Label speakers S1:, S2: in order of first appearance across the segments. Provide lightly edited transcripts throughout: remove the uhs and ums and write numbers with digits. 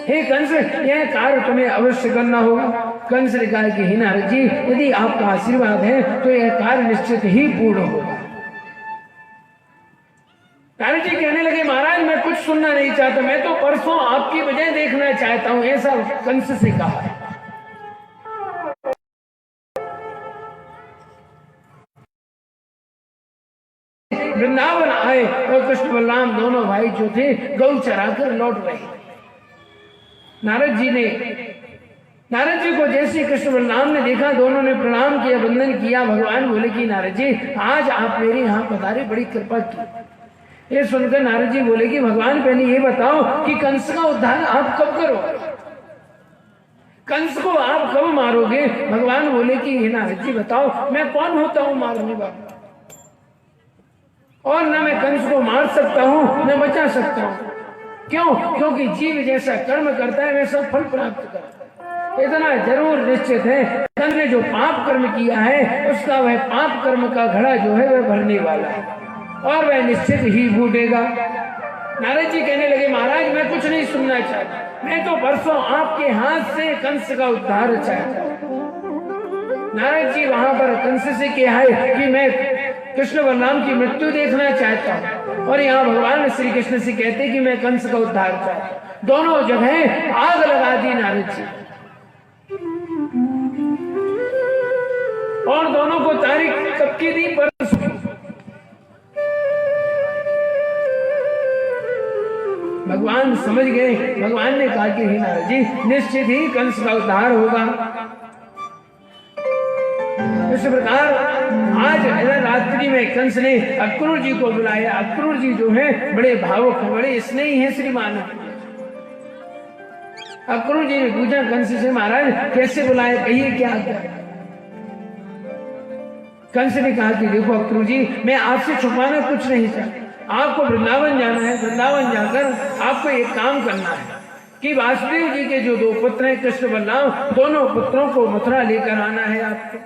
S1: हे कंस, यह कार्य तुम्हें अवश्य करना होगा। कंस ने कहा कि हे नारद जी, यदि आपका आशीर्वाद है तो यह कार्य निश्चित ही पूर्ण होगा। नारद जी कहने लगे, महाराज मैं कुछ सुनना नहीं चाहता, मैं तो परसों आपकी वजह देखना चाहता हूं, ऐसा कंस से कहा। वृंदावन आए और कृष्ण बलराम दोनों भाई जो थे गौ चराकर लौट रहे। नारद जी को जैसे कृष्ण बलराम ने देखा, दोनों ने प्रणाम किया, वंदन किया। भगवान बोले कि नारद जी, आज आप मेरे यहाँ पधारे, बड़ी कृपा की। ये सुनकर नारद जी बोले कि भगवान पहले ये बताओ कि कंस का उद्धार आप कब करोगे, कंस को आप कब मारोगे। भगवान बोले कि हे नारद जी बताओ, मैं कौन होता हूं मारने वाला, और न मैं कंस को मार सकता हूं न बचा सकता हूं। क्यों? क्योंकि जीव जैसा कर्म करता है वैसा फल प्राप्त करता है। इतना जरूर निश्चित है, कंस ने जो पाप कर्म किया है उसका वह पाप कर्म का घड़ा जो है वह भरने वाला है और वह निश्चित ही भूटेगा। नारद जी कहने लगे, महाराज मैं कुछ नहीं सुनना चाहता, मैं तो परसों आपके हाथ से कंस का उद्धार चाहता हूं। नारद जी वहां पर कंस से कहा है कि मैं कृष्ण बलराम की मृत्यु देखना चाहता हूं, और यहाँ भगवान श्री कृष्ण से कहते कि मैं कंस का उद्धार चाहता हूं। दोनों जगह आग लगा दी नारद जी, और दोनों को तारीख कब की दी, परसों। भगवान समझ गए। भगवान ने कहा कि हे नारद जी, निश्चित ही कंस का उद्धार होगा। इस प्रकार आज रात्रि में कंस ने अक्रूर जी को बुलाया। अक्रूर जी जो है बड़े भावुक हैं, बड़े स्नेही हैं श्रीमान। अक्रूर जी ने पूछा कंस से, महाराज कैसे बुलाया, कहिए क्या क्या। कंस ने कहा कि देखो अक्रूर जी, मैं आपसे छुपाना कुछ नहीं चाहता, आपको वृंदावन जाना है। वृंदावन जाकर आपको एक काम करना है कि वासुदेव जी के जो दो पुत्र हैं कृष्ण बलराम, दोनों पुत्रों को मथुरा लेकर आना है आपको।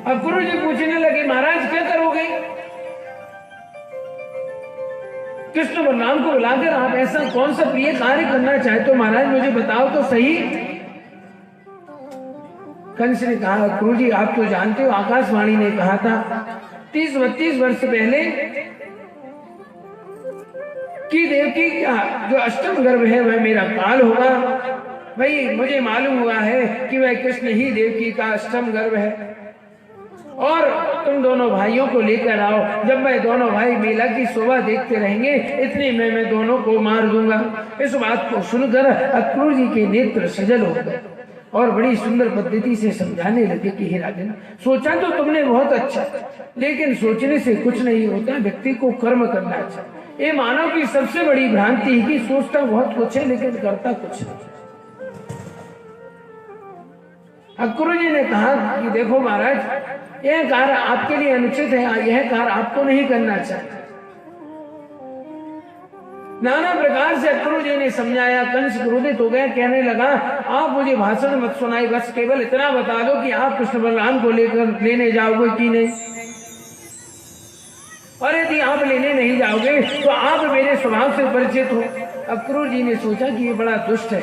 S1: अक्रूर जी पूछने लगे, महाराज क्या करोगे, कृष्ण बलराम को बुलाकर आप ऐसा कौन सा प्रिय कार्य करना चाहते हो, महाराज मुझे बताओ तो सही। कंस ने कहा, अक्रूर जी आप तो जानते हो, आकाशवाणी ने कहा था 30-32 वर्ष पहले कि देवकी का जो अष्टम गर्भ है वह मेरा काल होगा। भाई मुझे मालूम हुआ है कि वह कृष्ण ही देवकी का अष्टम गर्भ है, और तुम दोनों भाइयों को लेकर आओ। जब मैं दोनों भाई मेला की शोभा देखते रहेंगे, इतने में मैं दोनों को मार दूंगा। इस बात को सुनकर अक्रूर जी के नेत्र सजल हो गए और बड़ी सुंदर पद्धति से समझाने लगे कि हे राजन, सोचा तो तुमने बहुत अच्छा, लेकिन सोचने से कुछ नहीं होता, व्यक्ति को कर्म करना चाहिए। ये मानव की सबसे बड़ी भ्रांति है कि सोचता बहुत कुछ है लेकिन करता कुछ नहीं। अक्रूर जी ने कहा कि देखो महाराज, यह कार्य आपके लिए अनुचित है, यह कार्य आपको नहीं करना चाहिए। नाना प्रकार से अक्रूर जी ने समझाया। कंस क्रोधित हो गया, कहने लगा आप मुझे भाषण मत सुनाई, बस केवल इतना बता दो कि आप कृष्ण बलराम को लेने जाओगे कि नहीं, और यदि आप लेने नहीं जाओगे तो आप मेरे स्वभाव से परिचित हो। अक्रूर जी ने सोचा कि ये बड़ा दुष्ट है,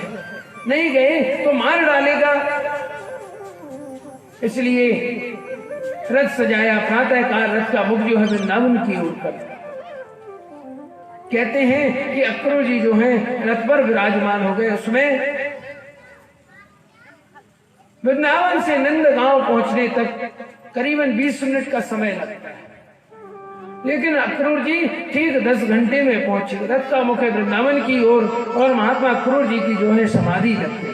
S1: नहीं गए तो मार डालेगा, इसलिए रथ सजाया। प्रातःकाल रथ का मुख जो है वृंदावन की ओर कर। कहते हैं कि अक्रूर जी जो है रथ पर विराजमान हो गए। उसमें वृंदावन से नंदगांव पहुंचने तक करीबन 20 मिनट का समय लगता है, लेकिन अक्रूर जी ठीक 10 घंटे में पहुंचे। रथ का मुख है वृंदावन की ओर और महात्मा अक्रूर जी की जो है समाधि लगती है।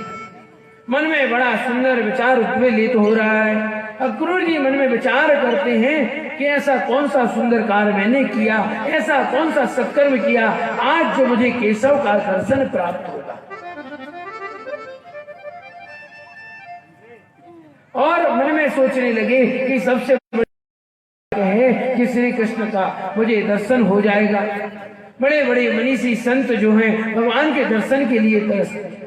S1: मन में बड़ा सुंदर विचार उत्वेलित हो रहा है। अक्रूर जी मन में विचार करते हैं कि ऐसा कौन सा सुंदर कार्य मैंने किया, ऐसा कौन सा सत्कर्म किया आज जो मुझे केशव का दर्शन प्राप्त होगा। और मन में सोचने लगे कि सबसे बड़ा है कि श्री कृष्ण का मुझे दर्शन हो जाएगा। बड़े बड़े मनीषी संत जो हैं भगवान के दर्शन के लिए तरसते हैं,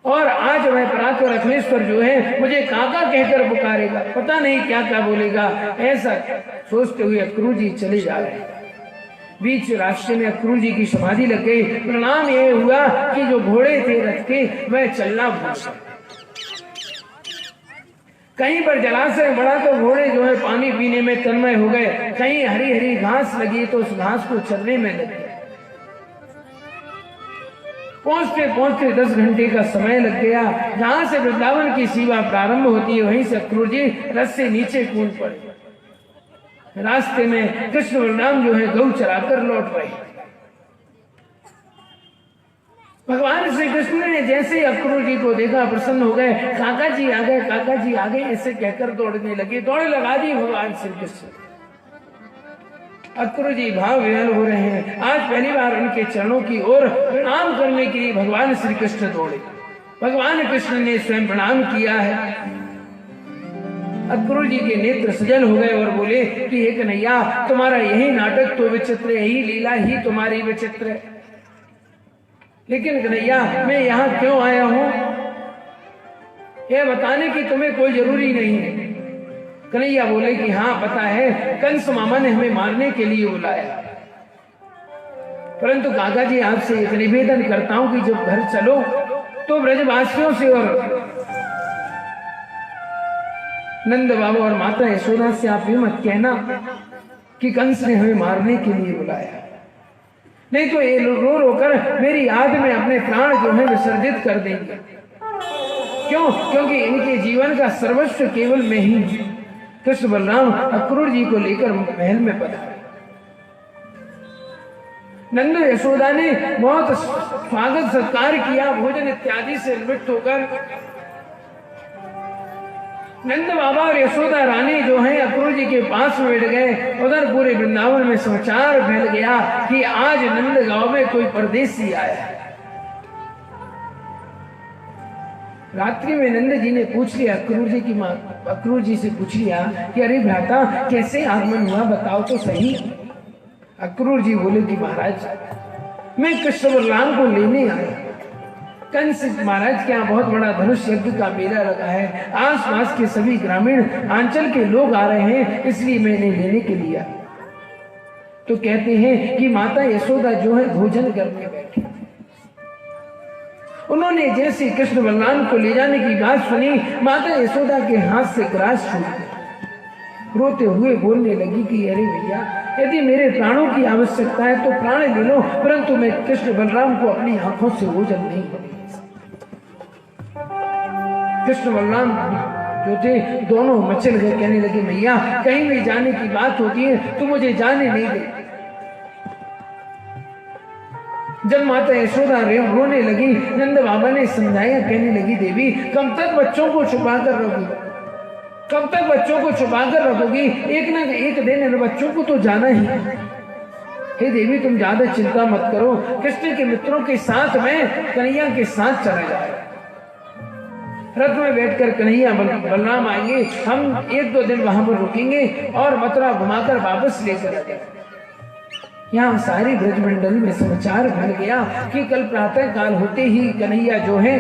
S1: और आज वह परात्पर अखिलेश्वर जो है मुझे काका कहकर पुकारेगा, पता नहीं क्या क्या बोलेगा। ऐसा सोचते हुए अक्रूर जी चले जा रहे हैं। बीच रास्ते में अक्रूर जी की समाधि लग गई। परिणाम ये हुआ कि जो घोड़े थे रथ के वह चलना भूल गए। कहीं पर जलाशय बड़ा तो घोड़े जो है पानी पीने में तन्मय हो गए, कहीं हरी हरी घास लगी तो उस घास को चरने में लग गए। पहुंचते पहुंचते 10 घंटे का समय लग गया। जहां से वृंदावन की सेवा प्रारंभ होती है वहीं से अक्रूर जी रथ से नीचे कूद पड़े। रास्ते में कृष्ण बलराम जो है गौ चराकर लौट रहे। भगवान श्री कृष्ण ने जैसे ही अक्रूर जी को देखा प्रसन्न हो गए। काका जी आ गए, काका जी आ गए ऐसे कहकर दौड़ने लगे। दौड़ लगा दी भगवान श्री कृष्ण। अक्रूर जी भाव विह्वल हो रहे हैं। आज पहली बार उनके चरणों की ओर प्रणाम करने के लिए भगवान श्री कृष्ण दौड़े। भगवान कृष्ण ने स्वयं प्रणाम किया है। अक्रूर जी के नेत्र सजल हो गए और बोले कि हे कन्हैया, तुम्हारा यही नाटक तो विचित्र, यही लीला ही तुम्हारी विचित्र है। लेकिन कन्हैया, मैं यहाँ क्यों आया हूं यह बताने की तुम्हें कोई जरूरी नहीं है। कन्हैया बोले कि हाँ पता है, कंस मामा ने हमें मारने के लिए बुलाया। परंतु काका जी आपसे एक निवेदन करता हूं कि जब घर चलो तो ब्रजवासियों से और नंद बाबा और माता यशोदा से आप ये मत कहना कि कंस ने हमें मारने के लिए बुलाया, नहीं तो ये रो रोकर मेरी याद में अपने प्राण जो है विसर्जित कर देंगे। क्यों? क्योंकि इनके जीवन का सर्वस्व केवल मैं ही हूं। कृष्ण बलराम अक्रूर जी को लेकर महल में पधारे। नंद यशोदा ने बहुत स्वागत सत्कार किया, भोजन इत्यादि से निवृत्त होकर नंद बाबा और यशोदा रानी जो है अक्रूर जी के पास में बैठ गए। उधर पूरे वृंदावन में समाचार फैल गया कि आज नंद गांव में कोई परदेसी आया है। रात्रि में नंद जी ने पूछ लिया अक्रूर जी की मां, अक्रूर जी से पूछ लिया कि अरे भ्राता, कैसे आगमन हुआ, बताओ तो सही। अक्रूर जी बोले कि महाराज, मैं कृष्ण बलराम को लेने आया। कंस महाराज के यहाँ बहुत बड़ा धनुष यज्ञ का मेला लगा है। आस पास के सभी ग्रामीण आंचल के लोग आ रहे हैं, इसलिए मैंने लेने के लिए आया। तो कहते हैं कि माता यशोदा जो है भोजन करने बैठी। उन्होंने जैसे कृष्ण बलराम को ले जाने की बात सुनी, माता यशोदा के हाथ से ग्रास छूट गया। रोते हुए बोलने लगी कि अरे भैया, यदि मेरे प्राणों की आवश्यकता है तो प्राण ले लो, परंतु मैं कृष्ण बलराम को अपनी आंखों से ओझल नहीं करूंगी। कृष्ण बलराम जो थे दोनों मचल गए, कहने लगे भैया, कहीं भी जाने की बात होती है तो मुझे जाने नहीं दे। जब माता यशोदा रोने लगी, नंद बाबा ने समझाया, कहने लगी देवी, कब तक बच्चों को छुपा कर रखोगी, कब तक बच्चों को छुपा कर रखोगी, एक न एक दिन इन बच्चों को तो जाना ही। हे देवी, तुम ज्यादा चिंता मत करो, कृष्ण के मित्रों के साथ में कन्हैया के साथ चला जाए। रथ में बैठकर कन्हैया बलराम आएंगे, हम 1-2 दिन वहां पर रुकेंगे और मथुरा घुमाकर वापस लेकर आएंगे। यहाँ सारी ब्रजमंडल में समाचार फैल गया कि कल प्रातः काल होते ही कन्हैया जो है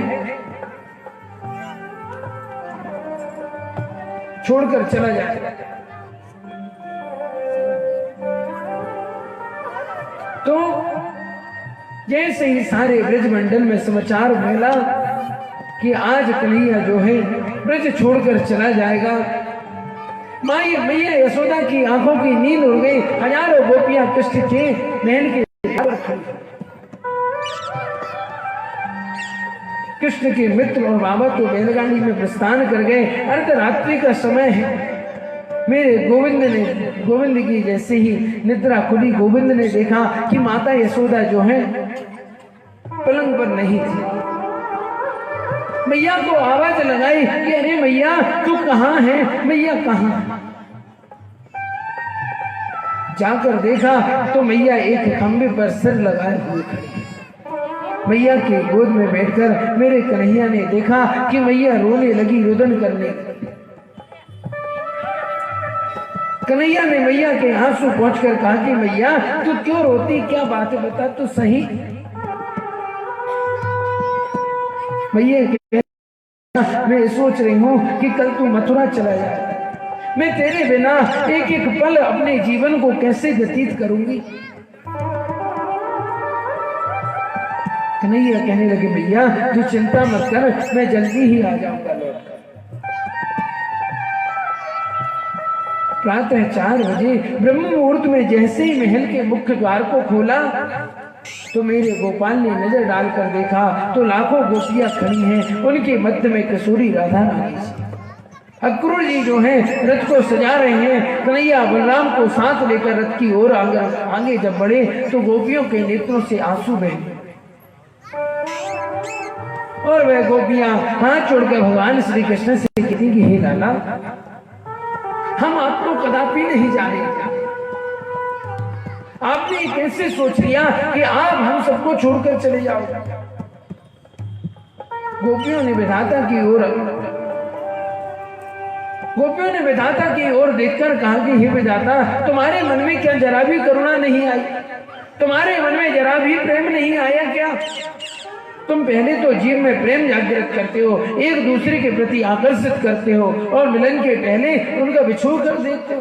S1: छोड़कर चला जाएगा। तो जैसे ही सारे ब्रजमंडल में समाचार फैला कि आज कन्हैया जो है ब्रज छोड़कर चला जाएगा, मैया यशोदा की आंखों की नींद उड़ गई। हजारों गोपियां कृष्ण के महल के पर खड़ी। कृष्ण के मित्र और बाबा तो बैलगाड़ी में प्रस्थान कर गए। अर्धरात्रि का समय है। मेरे गोविंद की जैसे ही निद्रा खुली, गोविंद ने देखा कि माता यशोदा जो है पलंग पर नहीं थी। मैया को आवाज लगाई कि अरे मैया, तू कहाँ है, मैया कहाँ? जाकर देखा तो मैया एक खंबे पर सिर लगाए हुए खड़ी। मैया के गोद में बैठकर मेरे कन्हैया ने देखा कि मैया रोने लगी, रुदन करने लगी। कन्हैया ने मैया के आंसू पहुंचकर कहा कि मैया, तू क्यों रोती, क्या बात है, बता तो सही। मैया मैं सोच रही हूँ कि कल तू मथुरा चला जाए, मैं तेरे बिना एक एक पल अपने जीवन को कैसे व्यतीत करूंगी। कन्हैया कहने लगे भैया तू चिंता मत कर, मैं जल्दी ही आ जाऊंगा लौट। प्रातः 4 बजे ब्रह्म मुहूर्त में जैसे ही महल के मुख्य द्वार को खोला तो मेरे गोपाल ने नजर डालकर देखा तो लाखों गोपियां खड़ी हैं, उनके मध्य में किशोरी राधा रानी जी। अक्रूर जी जो हैं रथ को सजा रहे हैं। कन्हैया बलराम को साथ लेकर रथ की ओर आगे जब बढ़े तो गोपियों के नेत्रों से आंसू बहे और वह गोपियां हाथ छोड़कर भगवान श्री कृष्ण से कहती कि हे लाला, हम आपको कदापि नहीं जानेंगे। आपने कैसे सोच लिया कि आप हम सबको छोड़कर चले जाओगे? गोपियों ने विधाता की ओर देखकर कहा कि हे विधाता, तुम्हारे मन में क्या जरा भी करुणा नहीं आई? तुम्हारे मन में जरा भी प्रेम नहीं आया क्या? तुम पहले तो जीव में प्रेम जागृत करते हो, एक दूसरे के प्रति आकर्षित करते हो और मिलन के पहले उनका बिछोड़ कर देते हो।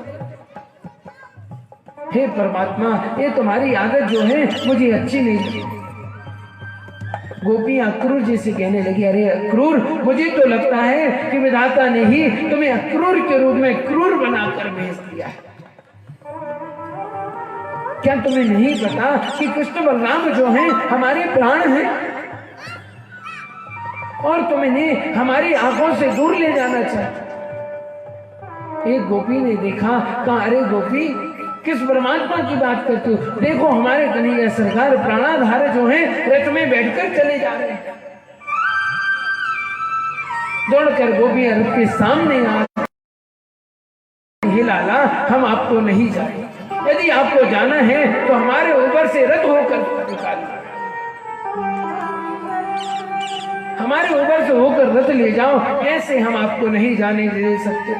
S1: हे परमात्मा, ये तुम्हारी आदत जो है मुझे अच्छी नहीं लगी। गोपियां अक्रूर जी से कहने लगी, अरे अक्रूर, मुझे तो लगता है कि विधाता ने ही तुम्हें अक्रूर के रूप में क्रूर बनाकर भेज दिया है। क्या तुम्हें नहीं पता कि कृष्ण बलराम जो हैं हमारे प्राण हैं और तुम्हें हमारी आंखों से दूर ले जाना चाहिए। एक गोपी ने देखा, कहा अरे गोपी, किस परमात्मा की बात करते हो? देखो हमारे कन्हैया सरकार प्राणाधार जो हैं रथ में बैठकर चले जा रहे हैं। दौड़कर गोपियां रथ के सामने आ, हे लाला, हम आपको नहीं जाए, यदि आपको जाना है तो हमारे ऊपर से रथ होकर निकालिए, हमारे ऊपर से होकर रथ ले जाओ, ऐसे हम आपको नहीं जाने दे सकते।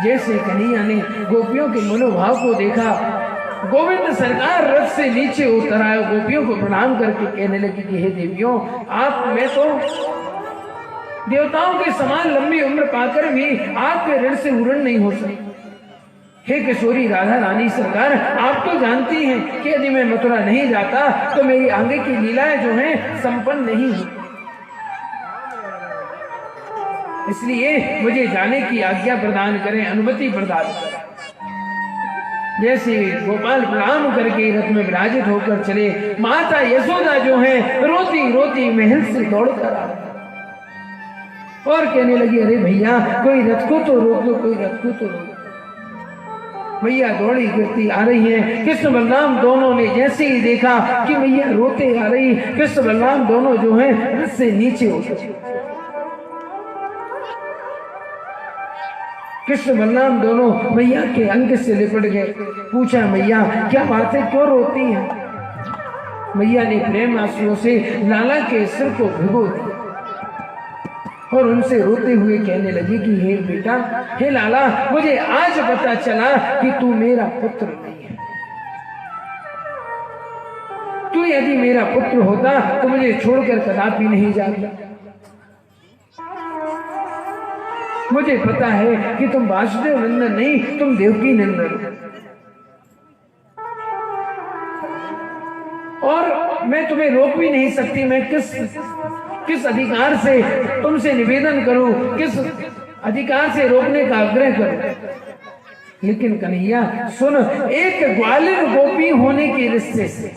S1: जैसे कन्हैया ने गोपियों के मनोभाव को देखा, गोविंद सरकार रथ से नीचे उतर आए, गोपियों को प्रणाम करके कहने लगी कि हे देवियों, आप में तो देवताओं के समान लंबी उम्र पाकर भी आपके ऋण से उरण नहीं हो सकती। हे किशोरी राधा रानी सरकार, आप तो जानती हैं कि यदि मैं मथुरा नहीं जाता तो मेरी आगे की लीलाएं जो हैं संपन्न नहीं हुई, इसलिए मुझे जाने की आज्ञा प्रदान करें, अनुमति प्रदान करें। जैसे गोपाल प्रणाम करके रथ में विराजित होकर चले, माता यशोदा जो है रोती रोती महल से दौड़कर आ और कहने लगी, अरे भैया, कोई रथ को तो रोक लो, कोई रथ को तो रोक। मैया दौड़ी गिरती आ रही है। कृष्ण बलराम दोनों ने जैसे ही देखा कि मैया रोते आ रही, कृष्ण बलराम दोनों जो है रथ से नीचे उतरे। कृष्ण बलराम दोनों मैया के अंग से लिपट गए। पूछा, मैया क्या बात है, क्यों रोती हैं? मैया ने प्रेम आंसुओं से लाला के सिर को भिगो दिया और उनसे रोते हुए कहने लगी कि हे बेटा, हे लाला, मुझे आज पता चला कि तू मेरा पुत्र नहीं है। तू यदि मेरा पुत्र होता तो मुझे छोड़कर कदापि नहीं जाता। मुझे पता है कि तुम वासुदेव नंदन नहीं, तुम देवकी नंदन, और मैं तुम्हें रोक भी नहीं सकती। मैं किस अधिकार से तुमसे निवेदन करूं, किस अधिकार से रोकने का आग्रह करूं? लेकिन कन्हैया सुन, एक ग्वालिन गोपी होने के रिश्ते से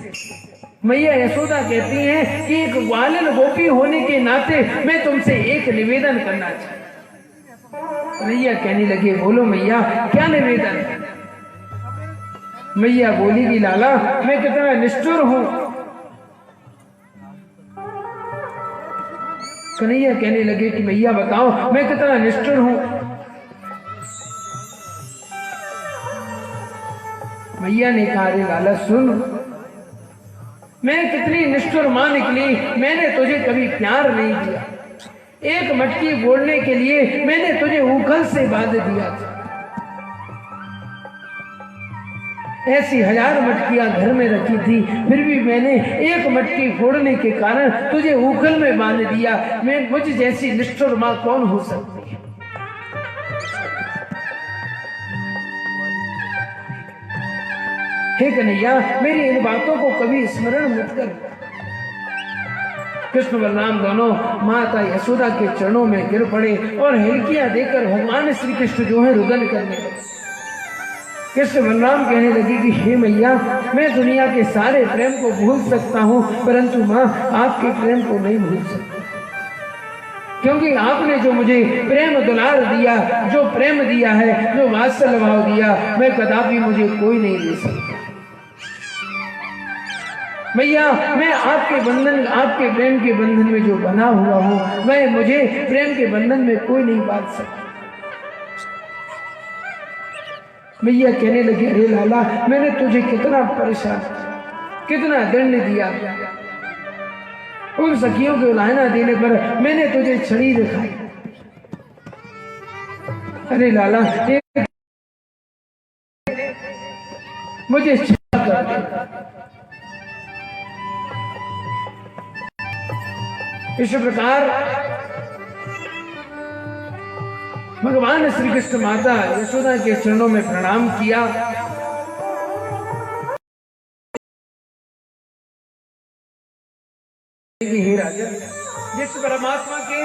S1: मैया यशोदा कहती हैं कि एक ग्वालिन गोपी होने के नाते मैं तुमसे एक निवेदन करना चाहती। मैया कहने लगे, बोलो मैया, क्या निवेदन है? मैया बोली कि लाला, मैं कितना निष्ठुर हूं। कन्हैया कहने लगे कि मैया बताओ, मैं कितना निष्ठुर हूं। मैया ने कहा, अरे लाला सुन, मैं कितनी निष्ठुर मां निकली। मैंने तुझे कभी प्यार नहीं दिया, एक मटकी बोलने के लिए मैंने तुझे उखल से बांध दिया था। ऐसी 1000 मटकियां घर में रखी थी, फिर भी मैंने एक मटकी फोड़ने के कारण तुझे उखल में बांध दिया। मैं मुझ जैसी निष्ठुर मां कौन हो सकती है? हे कन्हैया, मेरी इन बातों को कभी स्मरण मत कर। कृष्ण बलराम दोनों माता यशोदा के चरणों में गिर पड़े और हिलकियां देकर भगवान श्री कृष्ण जो है रुदन करने लगे। कृष्ण बलराम कहने लगे कि हे मैया, मैं दुनिया के सारे प्रेम को भूल सकता हूँ, परंतु माँ आपके प्रेम को नहीं भूल सकता, क्योंकि आपने जो मुझे प्रेम दुलार दिया, जो प्रेम दिया है, जो वात्सल्य भाव दिया, मैं कदापि मुझे कोई नहीं दे सकता। मैया, मैं आपके बंधन, आपके प्रेम के बंधन में जो बना हुआ हूँ, मैं मुझे प्रेम के बंधन में कोई नहीं बांध सकता। मैया कहने लगे, अरे लाला, मैंने तुझे कितना परेशान, कितना दंड दिया, उन सखियों को लाना देने पर मैंने तुझे छड़ी दिखाई। अरे लाला, मुझे क्षमा कर दे। इस प्रकार भगवान श्री कृष्ण माता यशोदा के चरणों में प्रणाम किया। हे राजन, जिस परमात्मा के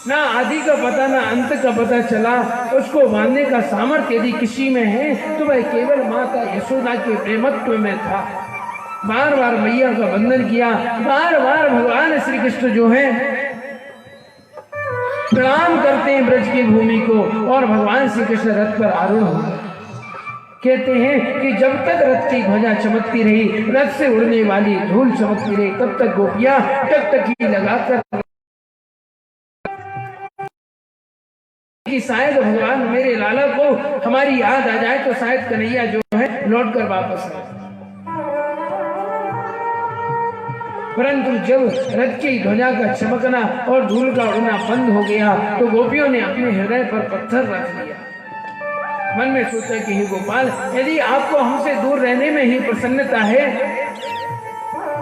S1: ना आदि का पता ना अंत का पता चला, उसको मानने का सामर्थ्य यदि किसी में है तो वह केवल माता यशोदा के प्रेमत्व में था। बार बार मैया का वंदन किया, बार बार भगवान श्री कृष्ण जो है प्रणाम करते हैं ब्रज की भूमि को, और भगवान श्री कृष्ण रथ पर आरूढ़ हो गए। कहते हैं कि जब तक रथ की ध्वजा चमकती रही, रथ से उड़ने वाली धूल चमकती रही, तब तक गोपियां टकटकी लगाकर कि शायद भगवान मेरे लाला को हमारी याद आ जाए, तो शायद कन्हैया जो है लौट कर वापस आए। परंतु जब रथ की ध्वजा का चमकना और धूल का उड़ना बंद हो गया, तो गोपियों ने अपने हृदय पर पत्थर रख लिया। मन में सोचा कि हे गोपाल, यदि आपको हमसे दूर रहने में ही प्रसन्नता है,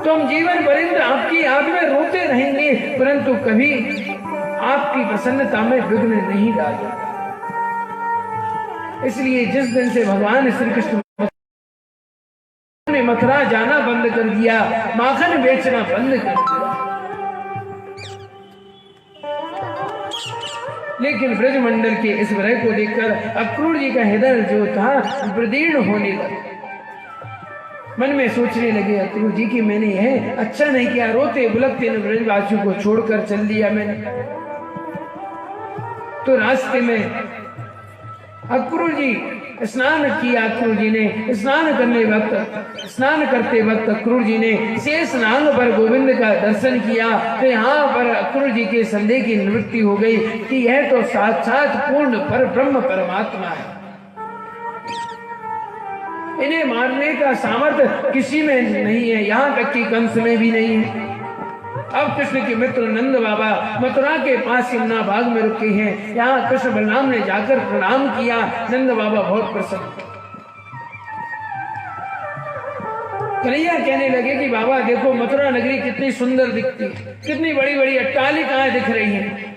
S1: तो हम जीवन पर्यंत आपकी याद में रोते रहेंगे, परंतु कभी आपकी प्रसन्नता में विघ्न नहीं डालेंगे। इसलिए जिस दिन से भगवान श्री कृष्ण ने मथुरा जाना बंद कर दिया, माखन बेचना बंद कर दिया, लेकिन ब्रजमंडल के इस विरह को देखकर अक्रूर जी का हृदय जो था प्रदीर्ण होने लगा। मन में सोचने लगे अक्रूर जी की मैंने यह अच्छा नहीं किया, रोते बुलकते ब्रजवासियों को छोड़कर चल दिया मैंने। तो रास्ते में अक्रूर जी स्नान किया। अक्रूर जी ने स्नान करते वक्त अक्रूर जी ने शेष नाग पर गोविंद का दर्शन किया। तो यहाँ पर अक्रूर जी के संदेह की निवृत्ति हो गई कि यह तो साक्षात पूर्ण पर ब्रह्म परमात्मा है, इन्हें मारने का सामर्थ्य किसी में नहीं है, यहाँ तक कि कंस में भी नहीं है। अब कृष्ण के मित्र नंद बाबा मथुरा के पास यमुना बाग में रुके हैं। यहाँ कृष्ण बलराम ने जाकर प्रणाम किया। नंद बाबा बहुत प्रसन्न। कन्हैया कहने लगे कि बाबा देखो मथुरा नगरी कितनी सुंदर दिखती है, कितनी बड़ी बड़ी अट्टालिकाएं दिख रही हैं।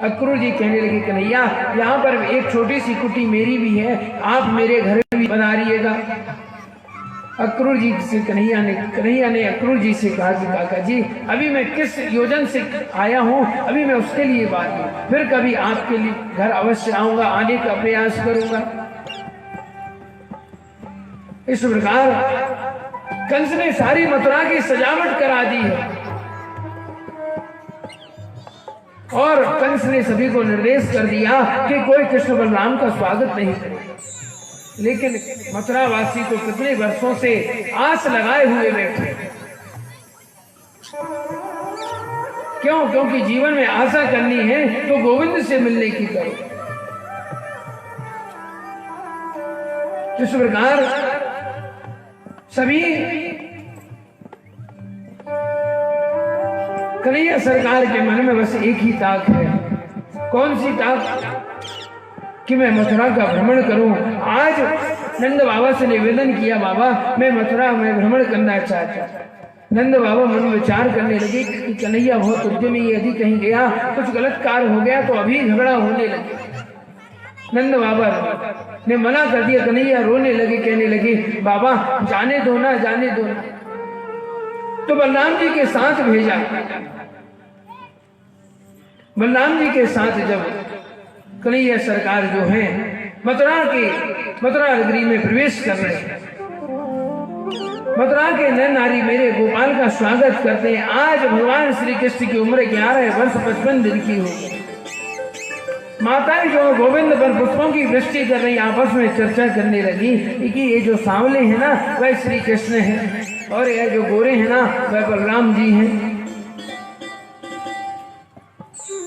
S1: अक्रूर जी कहने लगे कन्हैया, यहाँ पर एक छोटी सी कुटी मेरी भी है, आप मेरे घर भी बना रहिएगा। अक्रूर जी से कन्हैया ने अक्रूर जी से कहा कि काका जी, अभी मैं किस योजन से आया हूँ, अभी मैं उसके लिए बात हूँ, फिर कभी आपके लिए घर अवश्य आऊंगा, आने का प्रयास करूंगा। इस प्रकार कंस ने सारी मथुरा की सजावट करा दी है, और कंस ने सभी को निर्देश कर दिया कि कोई कृष्ण बलराम का स्वागत नहीं करे। लेकिन मथुरा वासी तो कितने वर्षों से आस लगाए हुए बैठे। क्यों? क्योंकि जीवन में आशा करनी है तो गोविंद से मिलने की करो। इस प्रकार सभी कन्हैया सरकार के मन में बस एक ही ताक है। कौन सी ताक? कि मैं मथुरा का भ्रमण करूं। आज नंद बाबा से निवेदन किया, बाबा मैं मथुरा में भ्रमण करना चाहता। नंद बाबा मन विचार करने लगे कि कन्हैया बहुत उद्यमी, यदि कहीं गया कुछ गलत कार्य हो गया तो अभी झगड़ा होने लगे। नंद बाबा ने मना कर दिया। कन्हैया रोने लगे, कहने लगे बाबा जाने दो ना, जाने दो ना। तो बलराम जी के साथ भेजा। बलराम जी के साथ जब कन्हैया सरकार जो है मथुरा नगरी में प्रवेश कर रहे हैं, मथुरा के नर नारी मेरे गोपाल का स्वागत करते हैं। आज भगवान श्री कृष्ण की उम्र 11 वर्ष 55 दिन की हो। माताएं जो गोविंद पर पुष्पों की वृष्टि कर रही, आपस में चर्चा करने लगी कि ये जो सांवले हैं ना वह श्री कृष्ण हैं, और यह जो गोरे हैं ना वह बलराम जी हैं।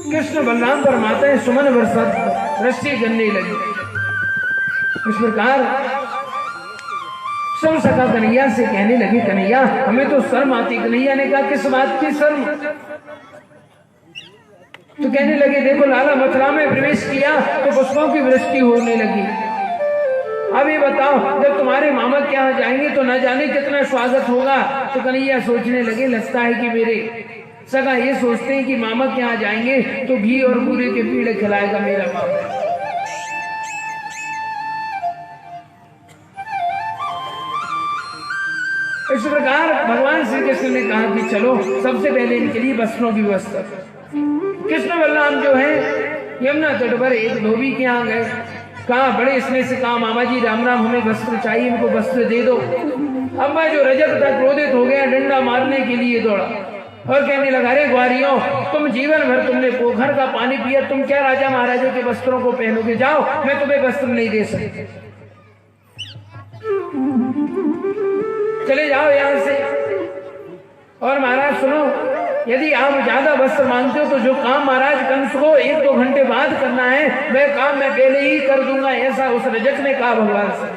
S1: कृष्ण बलराम पर माताएं सुमन वृष्टि करने लगी। इस प्रकार सब सखा कन्हैया से कहने लगी, कन्हैया हमें तो शर्म आती। कन्हैया ने कहा किस बात की शर्म? तो कहने लगे देखो लाला मथुरा में प्रवेश किया तो पुष्पों की वृष्टि होने लगी। अब ये बताओ जब तुम्हारे मामा के यहाँ जाएंगे तो न जाने कितना स्वागत होगा। तो कन्हैया सोचने लगे लगता है कि मेरे सगा ये सोचते हैं कि मामा के यहाँ जाएंगे तो घी और पूरे के पीड़े खिलाएगा मेरा मामा। इस प्रकार भगवान श्री कृष्ण ने कहा कि चलो सबसे पहले इनके लिए वस्त्रों की व्यवस्था। कृष्ण बलराम जो है यमुना तट पर एक धोबी के यहाँ गए। कहा बड़े स्नेह से कहा मामा जी राम राम हमें वस्त्र चाहिए, इनको वस्त्र दे दो। अब मैं जो रजक था क्रोधित हो गया, डंडा मारने के लिए दौड़ा और कहने लगा अरे ग्वारियों तुम जीवन भर तुमने पोखर का पानी पिया, तुम क्या राजा महाराजा के वस्त्रों को पहनोगे? जाओ मैं तुम्हें वस्त्र नहीं दे सकती, चले जाओ यहां से। और महाराज सुनो, यदि आप ज्यादा वस्त्र मांगते हो तो जो काम महाराज कंस को 1-2 घंटे बाद करना है वह काम मैं पहले ही कर दूंगा, ऐसा उस रजक ने कहा भगवान से।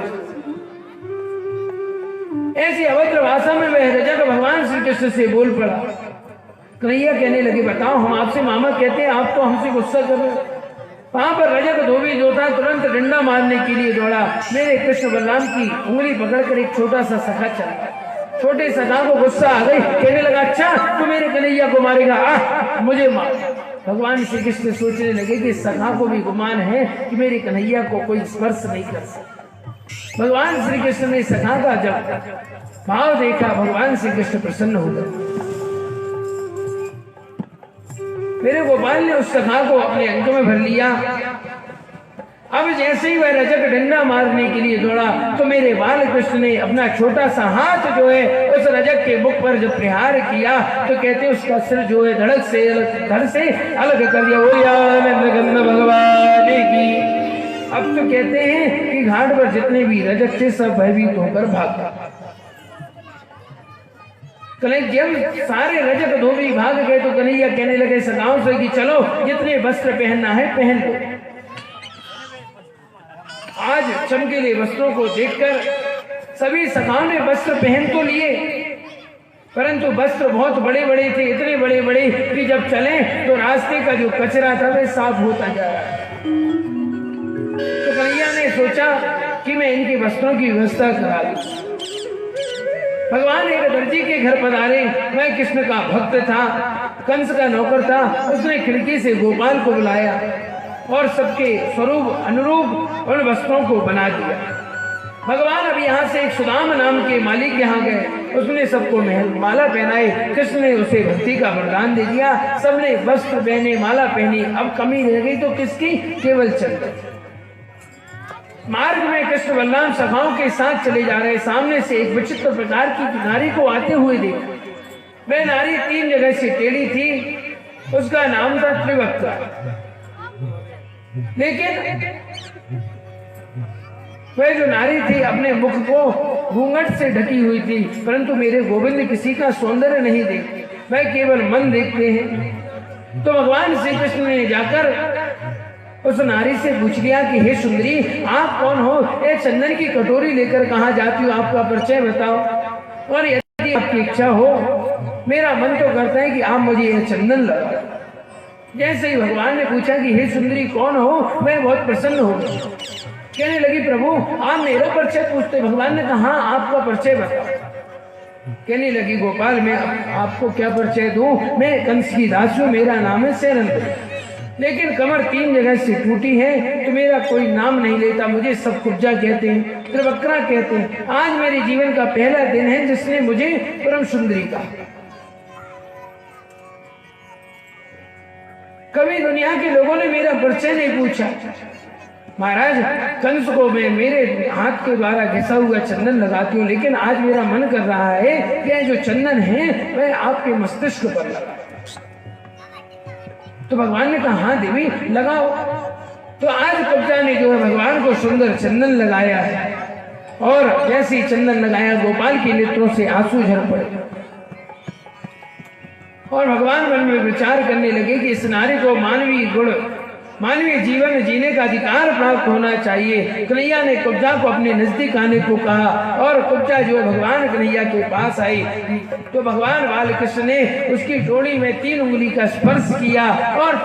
S1: ऐसी अभद्र भाषा में वह रजक भगवान श्री कृष्ण से बोल पड़ा। कन्हैया कहने लगे बताओ हम आपसे मामा कहते हैं, आप तो हमसे गुस्सा कर रहे हो। वहां पर रजक धोबी जो था तुरंत डंडा मारने के लिए दौड़ा। मेरे कृष्ण बलराम की उंगली पकड़कर एक छोटा सा सखा चला। छोटे सखा को गुस्सा आ गई, कहने लगा अच्छा तू मेरे कन्हैया को मारेगा, मुझे मार। भगवान श्री कृष्ण सोचने लगे कि सखा को भी गुमान है कि मेरे कन्हैया को कोई स्पर्श नहीं कर सकता। भगवान श्री कृष्ण ने सखा का जब भाव देखा, भगवान श्री कृष्ण प्रसन्न हो गए। मेरे गोपाल ने उस सखा को अपने अंग में भर लिया। अब जैसे ही वह रजक डंडा मारने के लिए दौड़ा तो मेरे बाल कृष्ण ने अपना छोटा सा हाथ जो है उस रजक के मुख पर जब प्रहार किया तो कहते उसका सिर जो है धड़ से अलग कर दिया। भगवान की। अब तो कहते हैं कि घाट पर जितने भी रजक थे सब भयभीत होकर भाग जब सारे रजक धोबी भाग गए तो कन्हैया कहने लगे सखाओं से कि चलो जितने वस्त्र पहनना है पहन लो। आज चमकीले वस्त्रों को देखकर सभी सखाओं ने वस्त्र पहन तो लिए, परंतु वस्त्र बहुत बड़े बड़े थे, इतने बड़े बड़े कि जब चले तो रास्ते का जो कचरा था वह साफ होता जा रहा। तो कन्हैया ने सोचा कि मैं इनके वस्त्रों की व्यवस्था करा दूं। भगवान एक दर्जी के घर पधारे। वह कृष्ण का भक्त था, कंस का नौकर था। उसने खिड़की से गोपाल को बुलाया और सबके स्वरूप अनुरूप उन वस्त्रों को बना दिया। भगवान अब यहाँ से एक सुदाम नाम के मालिक यहाँ गए, उसने सबको माला पहनाई। कृष्ण ने उसे भक्ति का वरदान दे दिया। सबने वस्त्र पहने, माला पहनी। अब कमी रह गई तो किसकी? केवल चंद्र। मार्ग में कृष्ण बलराम सखाओं के साथ चले जा रहे। सामने से एक विचित्र प्रकार की नारी को आते हुए देखा। वह नारी 3 जगह से टेढ़ी थी। उसका नाम था त्रिवक्ता। लेकिन वह जो नारी थी अपने मुख को घूंघट से ढकी हुई थी, परंतु मेरे गोविंद किसी का सौंदर्य नहीं देखते, वह केवल मन देखते हैं। तो भगवान श्री कृष्ण ने जाकर उस नारी से पूछ लिया कि हे सुंदरी आप कौन हो? एक चंदन की कटोरी लेकर कहाँ जाती हो? आपका परिचय बताओ, और यदि आपकी इच्छा हो मेरा मन तो करता है कि आप मुझे यह चंदन लगाओ। जैसे ही भगवान ने पूछा कि हे सुंदरी कौन हो, वह बहुत प्रसन्न हो गई। कहने लगी प्रभु आप मेरा परिचय पूछते? भगवान ने कहा आपका परिचय बताओ। कहने लगी गोपाल मैं आपको क्या परिचय दूं? मैं कंस की दासी हूं, मेरा नाम है सेनंद। लेकिन कमर 3 जगह से टूटी है तो मेरा कोई नाम नहीं लेता, मुझे सब कुब्जा कहते हैं, त्रिवक्रा कहते हैं। आज मेरे जीवन का पहला दिन है जिसने मुझे परम सुंदरी कहा। कभी दुनिया के लोगों ने मेरा परिचय नहीं पूछा। महाराज, कंस को मैं मेरे हाथ के द्वारा घिसा हुआ चंदन लगाती हूँ, लेकिन आज मेरा मन कर रहा है कि जो चंदन है वह आपके मस्तिष्क पर लगा। तो भगवान ने कहा हाँ देवी लगाओ। तो आज कब्जा ने जो है भगवान को सुंदर चंदन लगाया है, और जैसे ही चंदन लगाया गोपाल के नेत्रों से आंसू झर पड़े, और भगवान मन में विचार करने लगे कि इस नारी को मानवीय गुण, मानवीय जीवन जीने का अधिकार प्राप्त होना चाहिए। कन्हैया ने कुब्जा को अपने नजदीक आने को कहा, और कुब्जा जो है भगवान कन्हैया के पास आई तो भगवान बालकृष्ण ने उसकी डोरी में 3 उंगली का स्पर्श किया और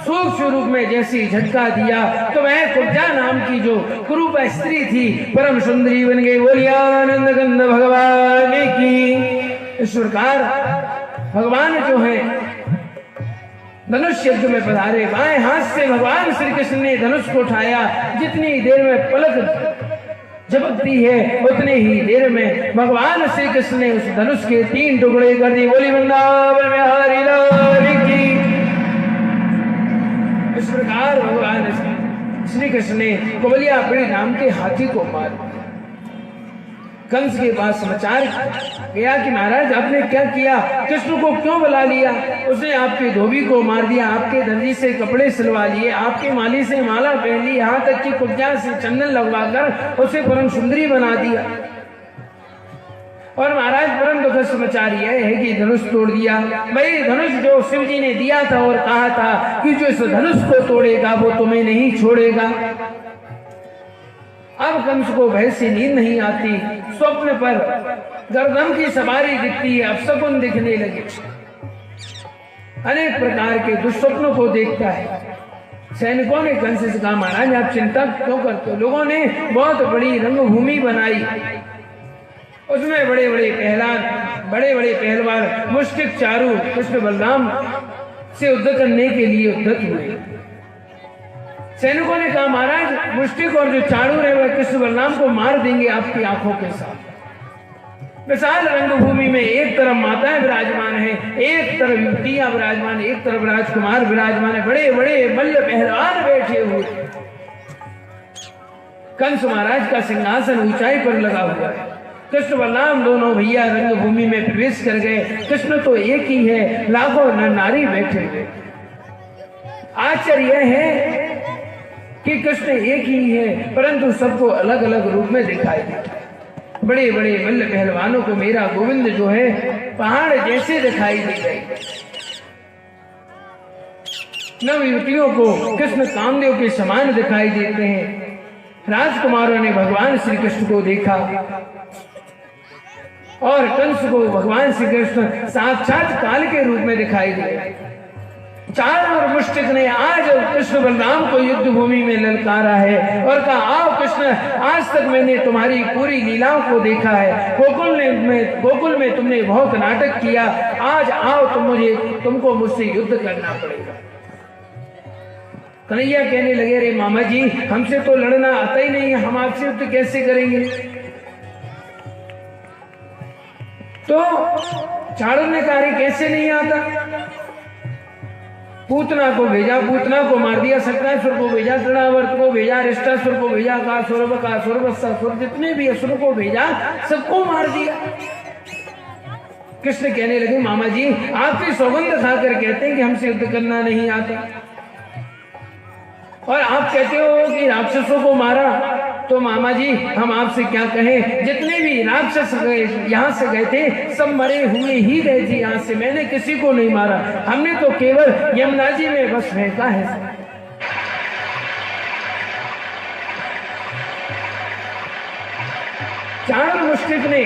S1: सूक्ष्म रूप में जैसे झटका दिया तो वह कुब्जा नाम की जो कुरूप स्त्री थी परम सुंदरी बन गई। बोलिए आनंद गंध भगवान की। इस प्रकार भगवान जो है धनुष यज्ञ में पधारे। बाएं हाथ से भगवान श्री कृष्ण ने धनुष को उठाया। जितनी देर में पलक झपकती है उतनी ही देर में भगवान श्री कृष्ण ने उस धनुष के 3 टुकड़े कर दिए। बोली वृंदावन बिहारी लाल की। इस प्रकार भगवान श्री कृष्ण ने कुबलियापीड़ी नाम के हाथी को मार दिया। कंस के पास समाचार गया कि महाराज आपने क्या किया, कृष्ण को क्यों बुला लिया? उसने आपके धोबी को मार दिया, आपके दर्जी से कपड़े सिलवा लिए, आपके माली से माला पहन ली, यहाँ तक कि कुब्जा से चंदन लगवाकर उसे परम सुंदरी बना दिया। और महाराज परम दुखद समाचार यह है कि धनुष तोड़ दिया। भाई धनुष जो शिव जी ने दिया था और कहा था कि जो इस धनुष को तोड़ेगा वो तुम्हें नहीं छोड़ेगा। अब कंस को भय से नींद नहीं आती। स्वप्न पर गर्दन की सवारी दिखती है, अपशकुन दिखने लगे, अनेक प्रकार के दुष्स्वप्नों को देखता है। सैनिकों ने कंस से कहा महाराज आप चिंता क्यों करते हो? लोगों ने बहुत बड़ी रंगभूमि बनाई, उसमें बड़े बड़े पहलवान मुष्टिक चारु कृष्ण बलराम से युद्ध करने के लिए उद्धत हुए। सैनिकों ने कहा महाराज मुष्टिक और जो चाणूर है वह कृष्ण बलराम को मार देंगे आपकी आंखों के साथ। विशाल रंगभूमि में एक तरफ माताएं विराजमान है, एक तरफ युवतियां विराजमान, एक तरफ राजकुमार विराजमान है, बड़े बड़े मल्ल पहलवान बैठे हुए। कंस महाराज का सिंहासन ऊंचाई पर लगा हुआ है। कृष्ण बलराम दोनों भैया रंगभूमि में प्रवेश कर गए। कृष्ण तो एक ही है, लाखों नर नारी बैठे हुए। आश्चर्य है कि कृष्ण एक ही है परंतु सबको अलग अलग रूप में दिखाई देता है। बड़े बड़े मल्ल पहलवानों को मेरा गोविंद जो है पहाड़ जैसे दिखाई दे रहे, नव युवतियों को कृष्ण कामदेव के समान दिखाई देते हैं। राजकुमारों ने भगवान श्री कृष्ण को देखा और कंस को भगवान श्री कृष्ण साक्षात काल के रूप में दिखाई दिए। चार और मुष्टिक ने आज कृष्ण बलराम को युद्ध भूमि में ललकारा है और कहा आओ कृष्ण, आज तक मैंने तुम्हारी पूरी लीलाओं को देखा है। गोकुल में तुमने बहुत नाटक किया, आज आओ तुमको मुझसे युद्ध करना पड़ेगा। कन्हैया कहने लगे रे मामा जी हमसे तो लड़ना आता ही नहीं है, हम आपसे युद्ध कैसे करेंगे? तो चाणूर ने कहा कैसे नहीं आता? पूतना को भेजा, पूतना को मार दिया, सक्रासुर को भेजा, तृणावर्त को भेजा, रिष्टासुर को भेजा, कासुर जितने भी असुर को भेजा सबको मार दिया। कृष्ण कहने लगे मामा जी आपकी सौगंध खाकर कहते हैं कि हमसे युद्ध करना नहीं आता और आप कहते हो कि राक्षसों को मारा। तो मामा जी हम आपसे क्या कहें, जितने भी राक्षस यहाँ से गए थे सब मरे हुए ही गए थे यहाँ से, मैंने किसी को नहीं मारा, हमने तो केवल यमुना जी में बस फेंका है। चाणूर मुष्टिक ने,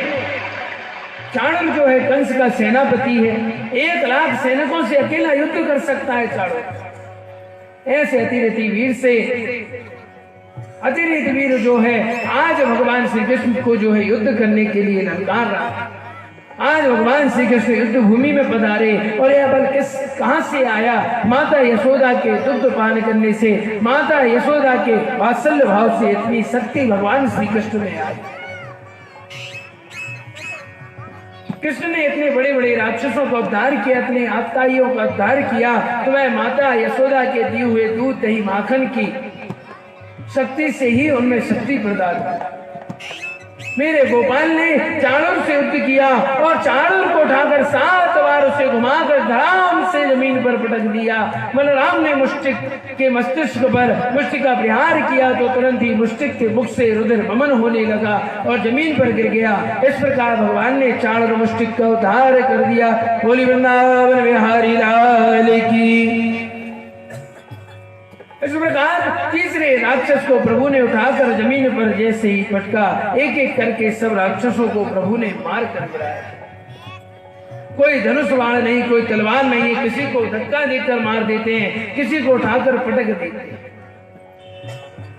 S1: चाणूर जो है कंस का सेनापति है, 1 लाख सैनिकों से अकेला युद्ध कर सकता है चाणूर। ऐसे अतिरथी वीर से अतिरिक्त वीर जो है आज भगवान श्री कृष्ण को जो है युद्ध करने के लिए ललकार रहा। आज भगवान श्री कृष्ण युद्ध भूमि में पधारे और यह बल कहां से आया? माता यशोदा के दुग्ध पान करने से, माता यशोदा के वात्सल्य भाव से इतनी शक्ति भगवान श्री कृष्ण में आई। कृष्ण ने इतने बड़े बड़े राक्षसों को उद्धार किया, इतने आत्ताइयों का उद्धार किया, तो वह माता यशोदा के दिए हुए दूध दही माखन की शक्ति से ही उनमें शक्ति प्रदान की। मेरे गोपाल ने चाणूर से युद्ध किया और चाणूर को उठाकर 7 बार उसे घुमाकर धड़ाम से जमीन पर पटक दिया। बलराम ने मुष्टिक के मस्तिष्क पर मुष्टिक का प्रहार किया तो तुरंत ही मुष्टिक के मुख से रुधिर वमन होने लगा और जमीन पर गिर गया। इस प्रकार भगवान ने चाणूर मुष्टिक का उद्धार कर दिया। बोली वृंदावन बिहारी लाल की। इस प्रकार तीसरे राक्षस को प्रभु ने उठाकर जमीन पर जैसे ही पटका, एक एक करके सब राक्षसों को प्रभु ने मार कर गिराया। कोई धनुष बाण नहीं, कोई तलवार नहीं है, किसी को धक्का देकर मार देते हैं, किसी को उठाकर पटक देते हैं।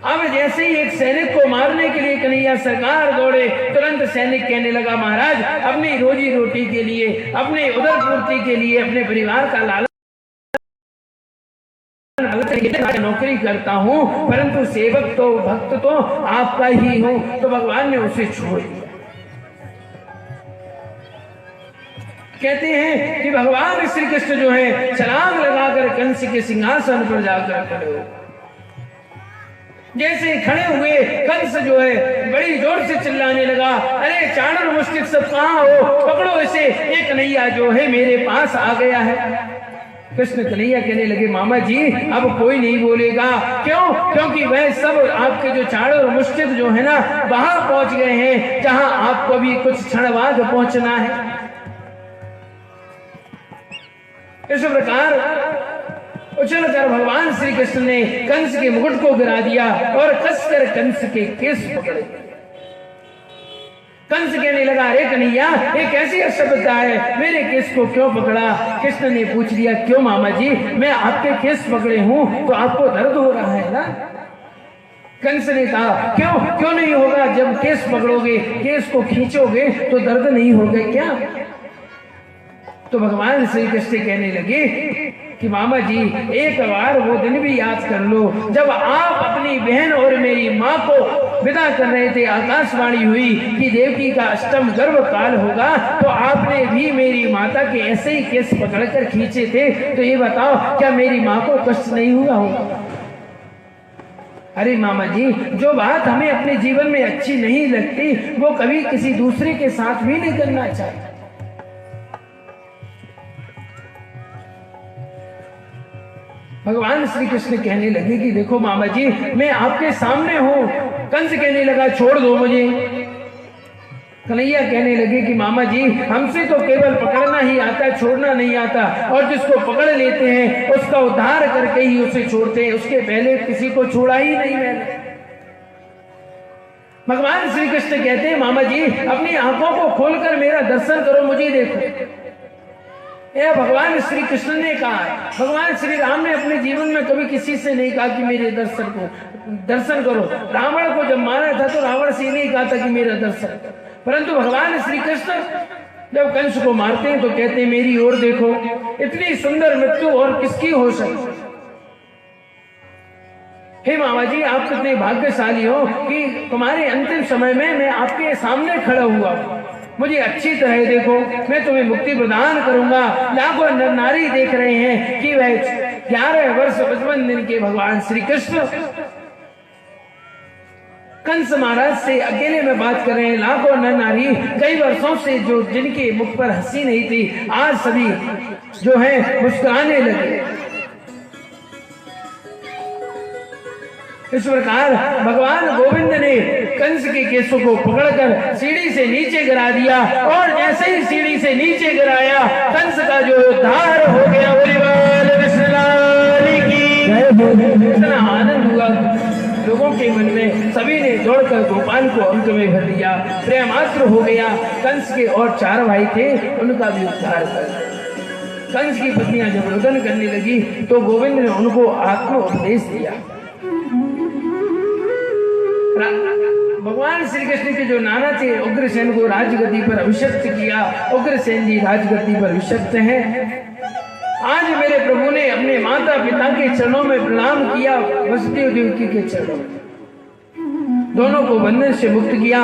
S1: अब जैसे ही एक सैनिक को मारने के लिए कन्हैया सरकार दौड़े, तुरंत सैनिक कहने लगा, महाराज अपनी रोजी रोटी के लिए, अपने उदर पूर्ति के लिए, अपने परिवार का लालच नौकरी करता हूँ, परंतु सेवक तो भक्त तो आपका ही हूँ। तो भगवान ने उसे छोड़ दिया। कहते हैं कि भगवान श्री कृष्ण जो है छलांग लगाकर कंस के सिंहासन पर जाकर खड़े हो। जैसे खड़े हुए कंस जो है बड़ी जोर से चिल्लाने लगा, अरे चाणूर मुष्टिक सब कहाँ हो, पकड़ो इसे। एक कन्हैया जो है मेरे पास आ गया है। कृष्ण कन्हैया कहने लगे, मामा जी अब कोई नहीं बोलेगा। क्यों? क्योंकि वह सब आपके जो चाणूर मुष्टिक जो है ना वहां पहुंच गए हैं जहां आपको भी कुछ क्षण बाद पहुंचना है। इस प्रकार उछलकर भगवान श्री कृष्ण ने कंस के मुकुट को गिरा दिया और कसकर कंस के केस पकड़े। कंस कहने लगा, अरे कन्हैया ये कैसी असभ्यता है, मेरे केस को क्यों पकड़ा? कृष्ण ने पूछ लिया, क्यों मामा जी, मैं आपके केस पकड़े हूं तो आपको दर्द हो रहा है ना? कंस ने कहा, क्यों नहीं होगा, जब केस पकड़ोगे, केस को खींचोगे तो दर्द नहीं होगा क्या? तो भगवान श्री कृष्ण कहने लगे कि मामा जी एक बार वो दिन भी याद कर लो जब आप अपनी बहन और मेरी माँ को विदा कर रहे थे। आकाशवाणी हुई कि देवकी का अष्टम गर्भ काल होगा, तो आपने भी मेरी माता के ऐसे ही केस पकड़कर खींचे थे। तो ये बताओ क्या मेरी माँ को कष्ट नहीं हुआ होगा? अरे मामा जी, जो बात हमें अपने जीवन में अच्छी नहीं लगती वो कभी किसी दूसरे के साथ भी नहीं करना चाहिए। भगवान श्री कृष्ण कहने लगे कि देखो मामा जी मैं आपके सामने हूं। कंस कहने लगा, छोड़ दो मुझे। कन्हैया कहने लगे कि मामा जी हमसे तो केवल पकड़ना ही आता है, छोड़ना नहीं आता, और जिसको पकड़ लेते हैं उसका उद्धार करके ही उसे छोड़ते हैं, उसके पहले किसी को छोड़ा ही नहीं मैंने। भगवान श्री कृष्ण कहते हैं, मामा जी अपनी आंखों को खोलकर मेरा दर्शन करो, मुझे देखो। यह भगवान श्री कृष्ण ने कहा है। भगवान श्री राम ने अपने जीवन में कभी किसी से नहीं कहा कि मेरे दर्शन करो। रावण को जब मारा था तो रावण से नहीं कहा था कि मेरा दर्शन करो, परंतु भगवान श्री कृष्ण जब कंस को मारते हैं तो कहते हैं मेरी ओर देखो। इतनी सुंदर मृत्यु और किसकी हो सकती? हे मामा जी आप कितने भाग्यशाली हो कि तुम्हारे अंतिम समय में मैं आपके सामने खड़ा हुआ। मुझे अच्छी तरह देखो, मैं तुम्हें मुक्ति प्रदान करूंगा। लाखों नर नारी देख रहे हैं कि वह 11 वर्ष 55 दिन के भगवान श्री कृष्ण कंस महाराज से अकेले में बात कर रहे हैं। लाखों नर नारी कई वर्षों से जो जिनके मुख पर हंसी नहीं थी, आज सभी जो है मुस्कुराने लगे। इस प्रकार भगवान गोविंद ने कंस के केसों को पकड़कर सीढ़ी से नीचे गिरा दिया, और जैसे ही सीढ़ी से नीचे गिराया कंस का जो उद्धार हो गया। इतना आनंद हुआ लोगों के मन में, सभी ने दौड़कर गोपाल को अंक में भर दिया। प्रेमास्त्र हो गया। कंस के और 4 भाई थे, उनका भी उद्धार कर दिया। कंस की पत्नियां जब रुदन करने लगी तो गोविंद ने उनको आत्म उपदेश दिया। भगवान श्री कृष्ण के जो नाना थे, उग्रसेन को राजगद्दी पर अभिषिक्त किया। उग्रसेन जी राजगद्दी पर अभिषिक्त हैं। आज मेरे प्रभु ने अपने माता पिता के चरणों में प्रणाम किया, वसुदेव देवकी के चरणों में, दोनों को बंधन से मुक्त किया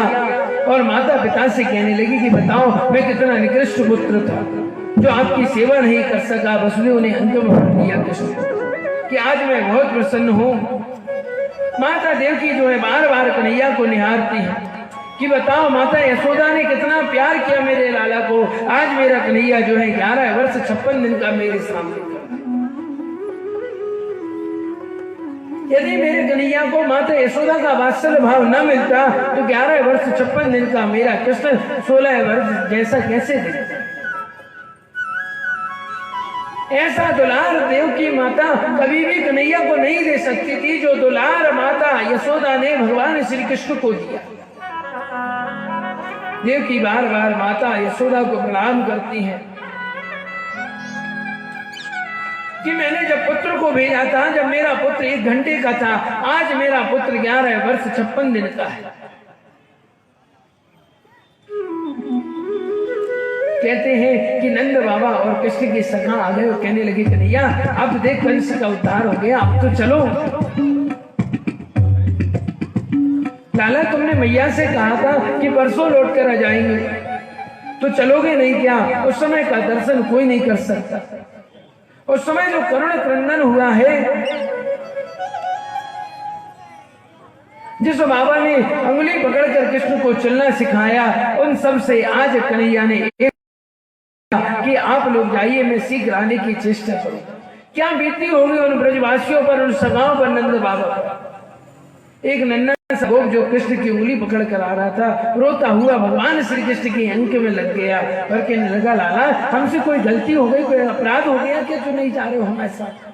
S1: और माता पिता से कहने लगी कि बताओ मैं कितना निकृष्ट पुत्र था जो आपकी सेवा नहीं कर सका। वसुदेव ने अंतिम वर दिया कृष्ण कि आज मैं बहुत प्रसन्न हूँ। माता देवकी जो है बार बार कन्हैया को निहारती है कि बताओ माता यशोदा ने कितना प्यार किया मेरे लाला को, आज मेरा कन्हैया जो है 11 वर्ष 56 दिन का मेरे सामने खड़ा। यदि मेरे कन्हैया को माता यशोदा का वात्सल्य भाव न मिलता तो 11 वर्ष 56 दिन का मेरा कृष्ण 16 वर्ष जैसा कैसे दिखता। ऐसा दुलार देवकी माता कभी भी कन्हैया को नहीं दे सकती थी जो दुलार माता यशोदा ने भगवान श्री कृष्ण को दिया। देवकी बार बार माता यशोदा को प्रणाम करती हैं कि मैंने जब पुत्र को भेजा था, जब मेरा पुत्र 1 घंटे का था, आज मेरा पुत्र 11 वर्ष 56 दिन का है। कहते हैं कि नंद बाबा और कृष्ण की सखा आ गए और कहने लगे कन्हैया अब देख कंस का उद्धार हो गया, अब तो चलो। लाला तुमने मैया से कहा था कि परसों लौट कर आ जाएंगे, तो चलोगे नहीं क्या? उस समय का दर्शन कोई नहीं कर सकता। उस समय जो करुण क्रंदन हुआ है, जिस बाबा ने अंगुली पकड़कर कृष्ण को चलना सिखाया, उन सब से आज कन्हैया ने एक कि आप लोग जाइए, मैं शीघ्र आने की चेष्टा करूं। क्या बीती होगी उन ब्रजवासियों पर, उन सगाओं पर, नंद बाबा पर। एक नन्हा सा गोप जो कृष्ण की उंगली पकड़ कर आ रहा था, रोता हुआ भगवान श्री कृष्ण की अंक में लग गया और कहने लगा लाला हमसे कोई गलती हो गई, कोई अपराध हो गया क्या, जो नहीं जा रहे हो हमारे साथ?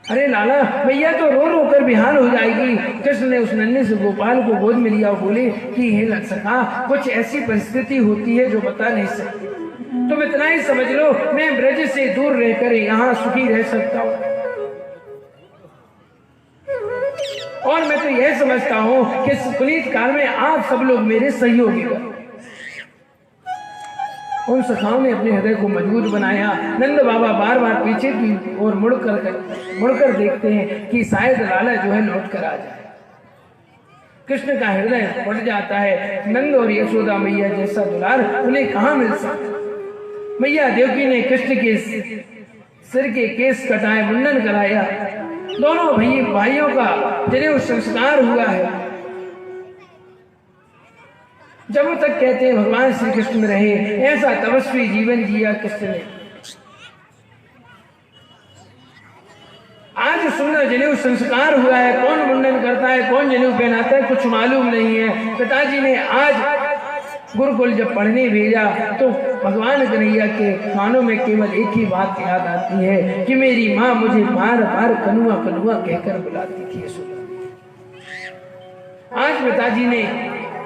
S1: अरे लाला भैया तो रो रो कर बेहाल हो जाएगी। कृष्ण ने उस नन्हे से गोपाल को गोद में लिया और बोले कि हे लग सका, कुछ ऐसी परिस्थिति होती है जो बता नहीं सकती, तुम इतना ही समझ लो मैं ब्रज से दूर रहकर यहाँ सुखी रह सकता हूँ, और मैं तो यह समझता हूँ कि पुनीत काल में आप सब लोग मेरे सहयोगी बनो। उन सखाओं ने अपने हृदय को मजबूत बनाया। नंद बाबा बार बार पीछे की ओर मुड़कर देखते हैं कि शायद लाला जो है लौट कर आ जाए। कृष्ण का हृदय बढ़ जाता है। नंद और यशोदा मैया जैसा दुलार उन्हें कहाँ मिल सकता। मैया देवकी ने कृष्ण के सिर के केस कटाए, मुंडन कराया, दोनों भाइयों का जनेऊ संस्कार हुआ है। जब तक कहते हैं भगवान श्री कृष्ण में रहे, ऐसा तपस्वी जीवन जिया कृष्ण ने। आज सुंदर जनेऊ संस्कार हुआ है, कौन मुंडन करता है, कौन जनेऊ पहनाता है, कुछ मालूम नहीं है। पिताजी ने आज गुरुकुल जब पढ़ने भेजा तो भगवान कन्हैया के कानों में केवल एक ही बात याद आती है कि मेरी माँ मुझे बार बार कनुआ कनुआ कहकर बुलाती थी। आज पिताजी ने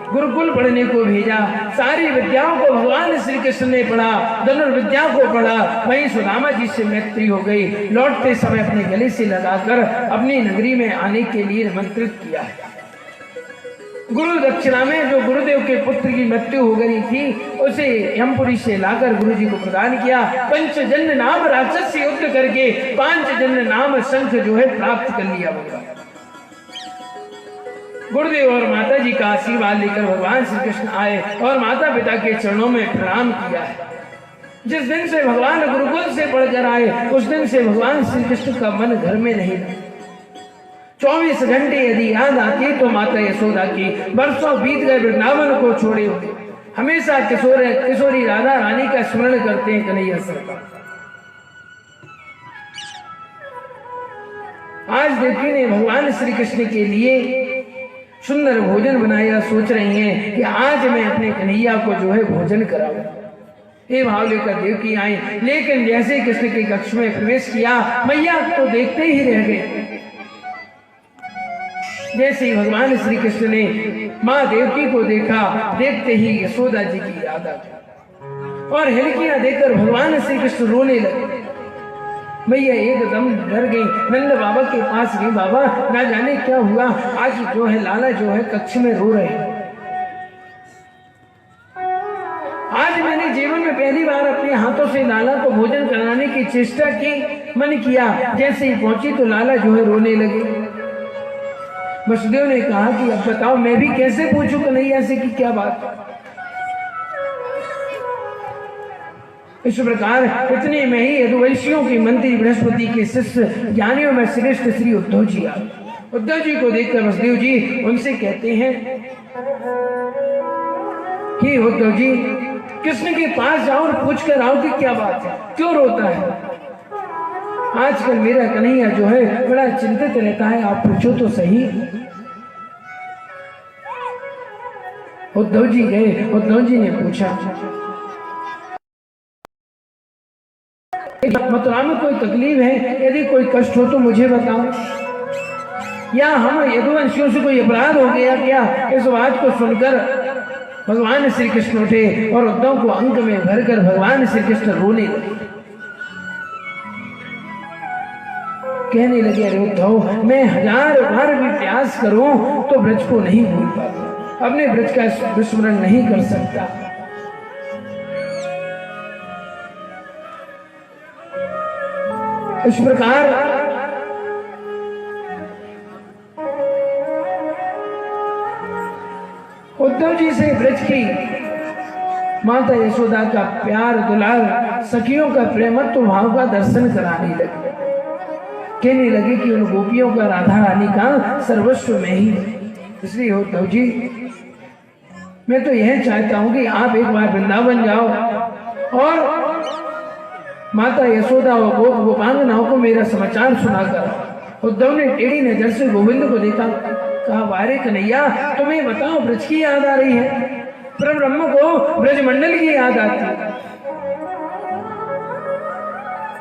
S1: गुरुकुल पढ़ने को भेजा, सारी विद्याओं को भगवान श्री कृष्ण ने पढ़ा, धनुर्विद्या को पढ़ा। वहीं सुदामा जी से मैत्री हो गई। लौटते समय अपने गले से लगाकर अपनी नगरी में आने के लिए निमंत्रित किया। गुरु दक्षिणा में जो गुरुदेव के पुत्र की मृत्यु हो गई थी, उसे यमपुरी से लाकर गुरु जी को प्रदान किया। पंचजन्य नाम राक्षस से युद्ध करके 5 जन्य नाम शंख जो है प्राप्त कर लिया होगा। गुरुदेव और माता जी का आशीर्वाद लेकर भगवान श्री कृष्ण आए और माता पिता के चरणों में प्रणाम किया है। जिस दिन से भगवान गुरुकुल से पढ़कर आए, उस दिन से भगवान श्री कृष्ण का मन घर में नहीं रहा। 24 घंटे यदि याद आती तो माता यशोदा की, वर्षों बीत गए वृंदावन को छोड़े हुए, हमेशा किशोरी राधा रानी का स्मरण करते हैं कन्हैया सरकार। आज देवकी ने भगवान श्री कृष्ण के लिए सुंदर भोजन बनाया, सोच रही हैं कि आज मैं अपने कन्हैया को जो है भोजन कराऊं। ये भाव लेकर देवकी आई, लेकिन जैसे कृष्ण के कक्ष में प्रवेश किया, मैया तो देखते ही रह गए। जैसे ही भगवान श्री कृष्ण ने माँ देवकी को देखा, देखते ही यशोदा जी की याद आ गई और हिलकियां देकर भगवान श्री कृष्ण रोने लगे। मैया एकदम डर गई, नंद बाबा के पास गई। बाबा ना जाने क्या हुआ, आज जो है लाला जो है कक्ष में रो रहे हैं। आज मैंने जीवन में पहली बार अपने हाथों से लाला को भोजन कराने की चेष्टा की, मन किया। जैसे ही पहुंची तो लाला जो है रोने लगे। वसुदेव ने कहा कि अब बताओ मैं भी कैसे पूछूं कन्हैया से कि क्या बात। इस प्रकार इतने में ही यदुवंशियों के मंत्री बृहस्पति के शिष्य ज्ञानियों में श्रेष्ठ श्री उद्धव जी आ। उद्धव जी को देखकर वसुदेव जी उनसे कहते हैं कि उद्धव जी कृष्ण के पास जाओ और पूछ कर आओ कि क्या बात है, क्यों रोता है। आजकल मेरा कन्हैया जो है बड़ा चिंतित रहता है, आप पूछो तो सही। उद्धव जी गए, उद्धव जी ने पूछा मथुरा में कोई तकलीफ है, यदि कोई कष्ट हो तो मुझे बताओ, या हम यदुवंशियों से कोई अपराध हो गया क्या। इस बात को सुनकर भगवान श्री कृष्ण उठे और उद्धव को अंक में भरकर भगवान श्री कृष्ण रोने लगे। कहने लगे अरे उद्धव, मैं 1000 बार भी प्रयास करूं तो ब्रज को नहीं भूल पाता, अपने ब्रज का विस्मरण नहीं कर सकता। इस प्रकार उद्धव जी से ब्रज की माता यशोदा का प्यार दुलार, सखियों का प्रेमत्व भाव का दर्शन कराने लगे। कहने लगे कि उन गोपियों का राधा रानी का सर्वस्व में ही है। इसलिए उद्धव जी मैं तो यह चाहता हूं कि आप एक बार वृंदावन जाओ और माता यशोदा और गोपांगनाओं को मेरा समाचार सुनाकर। उद्धव ने टेढ़ी नजर से गोविंद को देखा, कहा वारे कन्हैया तुम्हें बताओ ब्रज की याद आ रही है, पर ब्रह्म को ब्रजमंडल की याद आती है।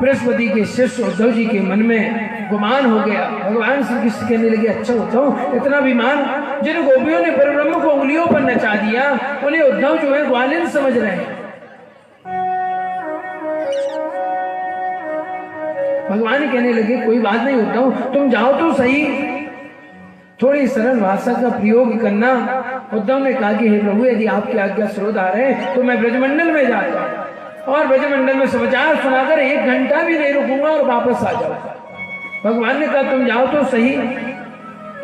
S1: बृहस्पति के शिष्य उद्धव जी के मन में गुमान हो गया। भगवान श्री कृष्ण कहने लगे अच्छा उद्धव, इतना विमान, जिन गोपियों ने परब्रह्म को उंगलियों पर नचा दिया उन्हें उद्धव जो है ग्वालिन समझ रहे हैं। भगवान कहने लगे कोई बात नहीं उद्धव, तुम जाओ तो सही, थोड़ी सरल भाषा का प्रयोग करना। उद्धव ने कहा कि हे प्रभु, यदि आपकी आज्ञा स्रोत आ रहे तो मैं ब्रजमंडल में जाता हूं और ब्रजमंडल में समाचार सुनाकर 1 घंटा भी नहीं रुकूंगा और वापस आ जाऊंगा। भगवान ने कहा तुम जाओ तो सही,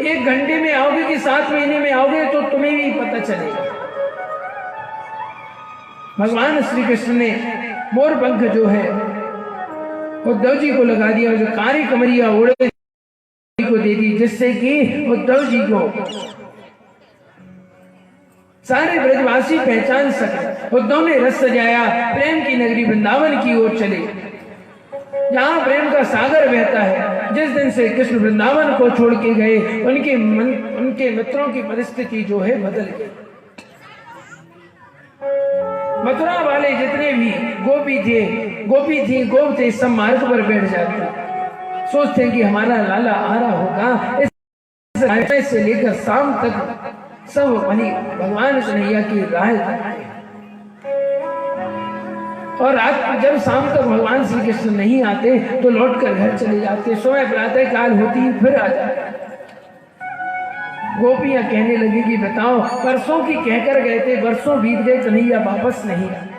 S1: 1 घंटे में आओगे कि 7 महीने में आओगे तो तुम्हें भी पता चलेगा। भगवान श्री कृष्ण ने मोर पंख जो है उद्धव जी को लगा दिया, जो कारी कमरिया उड़े को दे दी, जिससे कि उद्धव जी को सारे ब्रजवासी पहचान सके। उद्धव ने रस सजाया, प्रेम की नगरी वृंदावन की ओर चले, जहां प्रेम का सागर बहता है। जिस दिन से कृष्ण वृंदावन को छोड़ के गए उनके मित्रों की परिस्थिति जो है बदल गई। मथुरा वाले जितने भी गोपी थी गोप थे, सब मार्ग पर बैठ जाते, सोचते कि हमारा लाला आ रहा होगा। इस से लेकर शाम तक सब वही भगवान कन्हैया की राह देखते। और रात जब शाम तक भगवान श्री कृष्ण नहीं आते तो लौटकर घर चले जाते। सुबह प्रातः काल होती फिर आ जाते। गोपियां कहने लगी कि बताओ, परसों की कहकर गए थे, वर्षों बीत गए, कन्हैया वापस नहीं आए।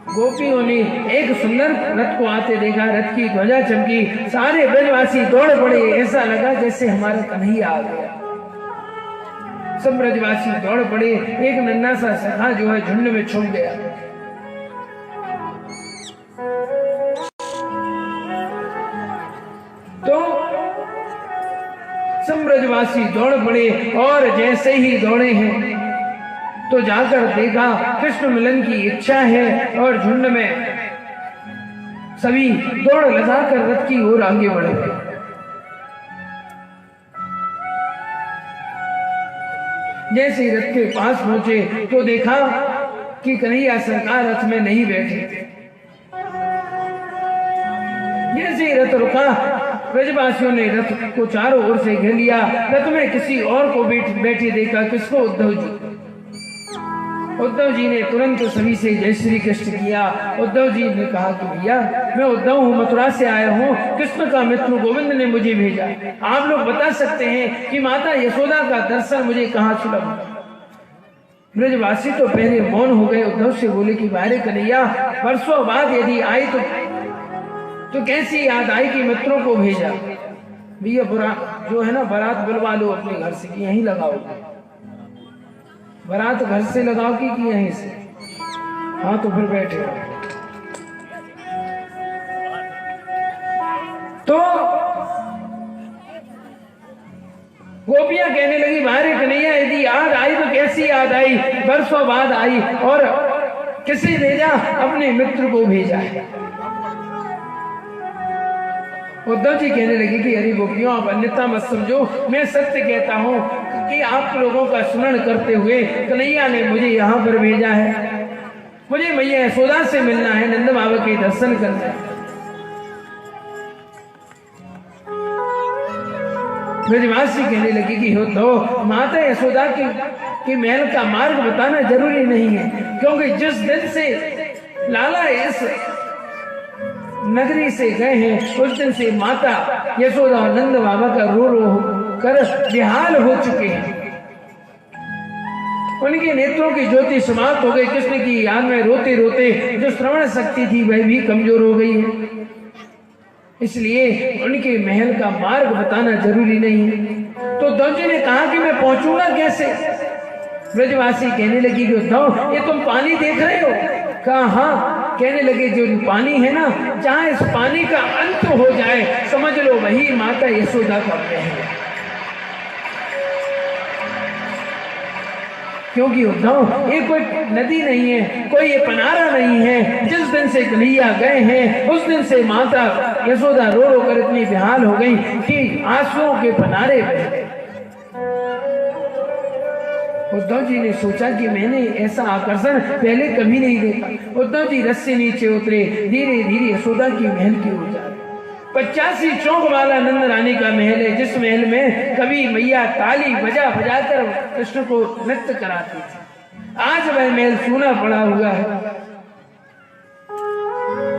S1: गोपियों ने एक सुंदर रथ को आते देखा, रथ की ध्वजा चमकी, सारे ब्रजवासी दौड़ पड़े, ऐसा लगा जैसे हमारा कन्हैया आ गया। सब ब्रजवासी दौड़ पड़े, एक नन्हा सा सखा जो है झुंड में छुप गया। तो सब ब्रजवासी दौड़ पड़े और जैसे ही दौड़े हैं तो जाकर देखा कृष्ण मिलन की इच्छा है और झुंड में सभी दौड़ लगाकर रथ की ओर आगे बढ़े। जैसे ही रथ के पास पहुंचे तो देखा कि कन्हैया सरकार रथ में नहीं बैठे। जैसे ही रथ रुका, ब्रजवासियों ने रथ को चारों ओर से घेर लिया। रथ में किसी और को बैठे देखा, किसको? उद्धव जी। उद्धव जी ने तुरंत सभी से जय श्री कृष्ण किया। उद्धव जी ने कहा कि भैया मैं उद्धव हूँ, मथुरा से आया हूँ, कृष्ण का मित्र गोविंद ने मुझे भेजा। आप लोग बता सकते हैं कि माता यशोदा का दर्शन मुझे कहाँ सुलभ होगा? ब्रजवासी तो पहले मौन हो गए। उद्धव से बोले कि बारे कन्हैया, वर्षों बाद यदि आई तो कैसी याद आई कि मित्रों को भेजा? भैया बुरा जो है ना, बारात बुलवा लो अपने घर से कि यहीं लगाओगे। बारात घर से लगाओ कि यहीं से? हाँ तो फिर बैठे रहो। तो गोपियां कहने लगी बारे कन्हैया यदि याद आई तो कैसी याद आई? बरसों बाद आई और किसे भेजा? अपने मित्र को भेजा है। उद्धव जी कहने लगे कि अरे गोपियों आप अन्यथा मत समझो, मैं सत्य कहता हूँ कि आप लोगों का स्मरण करते हुए कन्हैया ने मुझे यहाँ पर भेजा है। मुझे मैया यशोदा से मिलना है, नंद बाबा के दर्शन करना है। ब्रजवासी कहने लगी कि हो तो माता यशोदा की महल का मार्ग बताना जरूरी नहीं है, क्योंकि जिस दिन से लाला इस नगरी से गए हैं उस दिन से माता यशोदा और नंद बाबा का रो रो कर बेहाल हो चुके हैं। उनके नेत्रों की ज्योति समाप्त हो गई। कृष्ण की याद में रोते रोते जो श्रवण शक्ति थी वह भी कमजोर हो गई है, इसलिए उनके महल का मार्ग बताना जरूरी नहीं है। तो उद्धव जी ने कहा कि मैं पहुंचूंगा कैसे? ब्रजवासी कहने लगी कि उद्धव ये तुम पानी देख रहे हो? कहा हाँ। कहने लगे जो पानी है ना, जहां इस पानी का अंत हो जाए समझ लो वही माता यशोदा का महल है। क्योंकि उद्धव ये कोई नदी नहीं है, कोई ये पनारा नहीं है। जिस दिन से कन्हैया गए हैं उस दिन से माता यशोदा रो रो कर इतनी बेहाल हो गई कि आंसुओं के पनारे बह गए। उद्धव जी ने सोचा कि मैंने ऐसा आकर्षण पहले कभी नहीं देखा। उद्धव जी रथ से नीचे उतरे, धीरे धीरे यशोदा की महल की ओर जा रहे। 85 चौक वाला नंद रानी का महल है, जिस महल में कभी मैया ताली बजा बजाकर कृष्ण को नृत्य कराती थी। आज वह महल सूना पड़ा हुआ है।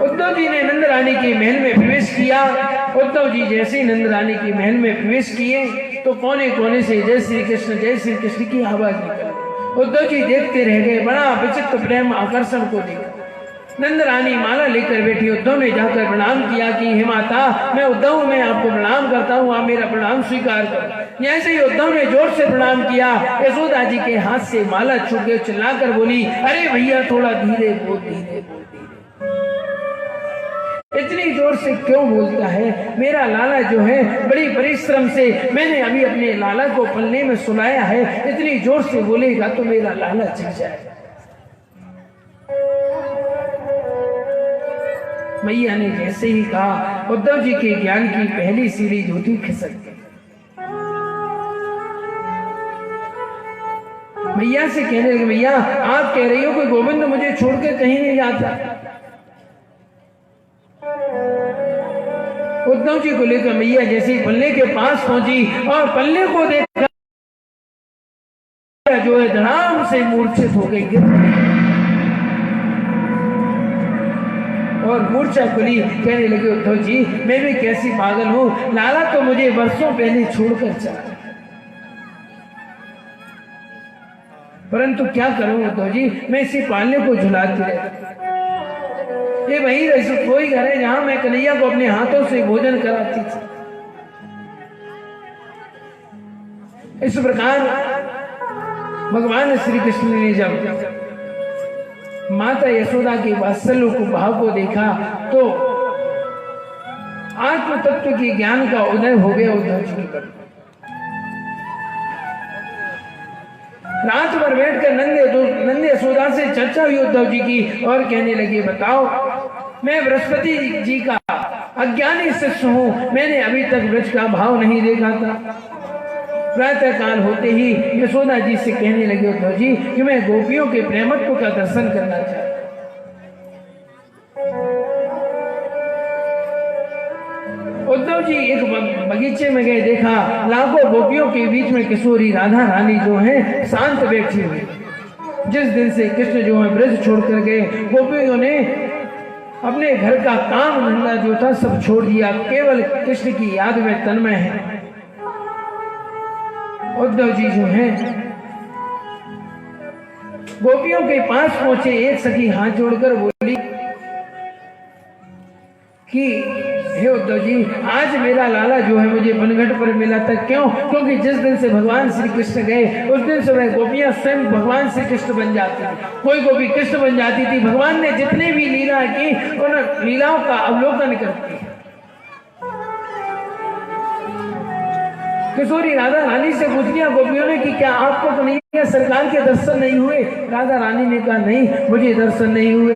S1: उद्धव जी ने नंद रानी के महल में प्रवेश किया। उद्धव जी जैसे ही नंद रानी के महल में प्रवेश किए तो कोने कोने से जय श्री कृष्ण की आवाज निकली। उद्धव जी देखते रह गए, बड़ा विचित्र प्रेम आकर्षण को देखा। नंद रानी माला लेकर बैठी। उद्धव ने जाकर प्रणाम किया कि हे माता, मैं उद्धव हूँ, मैं आपको प्रणाम करता हूँ, आप मेरा प्रणाम स्वीकार करो। जैसे ही उद्धव ने जोर से प्रणाम किया, यशोदा जी के हाथ से माला छूट गई। चिल्लाकर बोली, अरे भैया थोड़ा धीरे बोल, धीरे बोल। इतनी जोर से क्यों बोलता है? मेरा लाला जो है बड़ी परिश्रम से मैंने अभी अपने लाला को पलने में सुलाया है, इतनी जोर से बोलेगा तो मेरा लाला जग जाएगा। मैया ने जैसे ही कहा, उद्धव जी के ज्ञान की पहली सीढ़ी धोती खिसक गई। मैया से कहने लगे, मैया आप कह रही हो कि गोविंद मुझे छोड़कर कहीं नहीं जाता। उद्धव जी को लेकर मैया जैसे ही पल्ले के पास पहुंची और पल्ले को देखा जो है धड़ाम से मूर्छित हो गई, गिर गई और मूर्छा खुली। कहने लगे, उद्धव जी मैं भी कैसी पागल हूं, लाला तो मुझे वर्षों पहले छोड़कर चला, परंतु क्या करूं उद्धव जी, मैं इसी पालने को झुलाती रहती। ये वही कोई घर है जहां मैं कन्हैया को अपने हाथों से भोजन कराती थी। इस प्रकार भगवान श्री कृष्ण ने जब माता यशोदा के वात्सल्य को भाव को देखा तो आत्म तत्व के ज्ञान का उदय हो गया उद्धव जी पर। रात भर बैठकर नंद यशोदा से चर्चा हुई उद्धव जी की और कहने लगे, बताओ मैं बृहस्पति जी का अज्ञानी शिष्य हूं, मैंने अभी तक ब्रज का भाव नहीं देखा था। प्रातः काल होते ही यशोदा जी से कहने लगे, उद्धव जी कि मैं गोपियों के प्रेमत्व का दर्शन करना चाहता। उद्धव जी एक बगीचे में गए, देखा लाखों गोपियों के बीच में किशोरी राधा रानी जो है शांत बैठी हुई। जिस दिन से कृष्ण जो है ब्रज छोड़ कर गए, गोपियों ने अपने घर का काम धंधा जो था सब छोड़ दिया, केवल कृष्ण की याद में तन्मय है। उद्धव जी जो है गोपियों के पास पहुंचे, एक सखी हाथ जोड़कर बोली कि हे उद्धव जी, आज मेरा लाला जो है मुझे बनघट पर मिला था। क्यों? क्योंकि जिस दिन से भगवान श्री कृष्ण गए उस दिन से वह गोपियां स्वयं भगवान श्री कृष्ण बन जाती थी, कोई गोपी कृष्ण बन जाती थी। भगवान ने जितने भी लीला की उन लीलाओं का अवलोकन करती है। किशोरी राधा रानी से पूछ लिया गोपियों ने कि क्या आपको कन्हैया सरकार के दर्शन नहीं हुए? राधा रानी ने कहा नहीं, मुझे दर्शन नहीं हुए।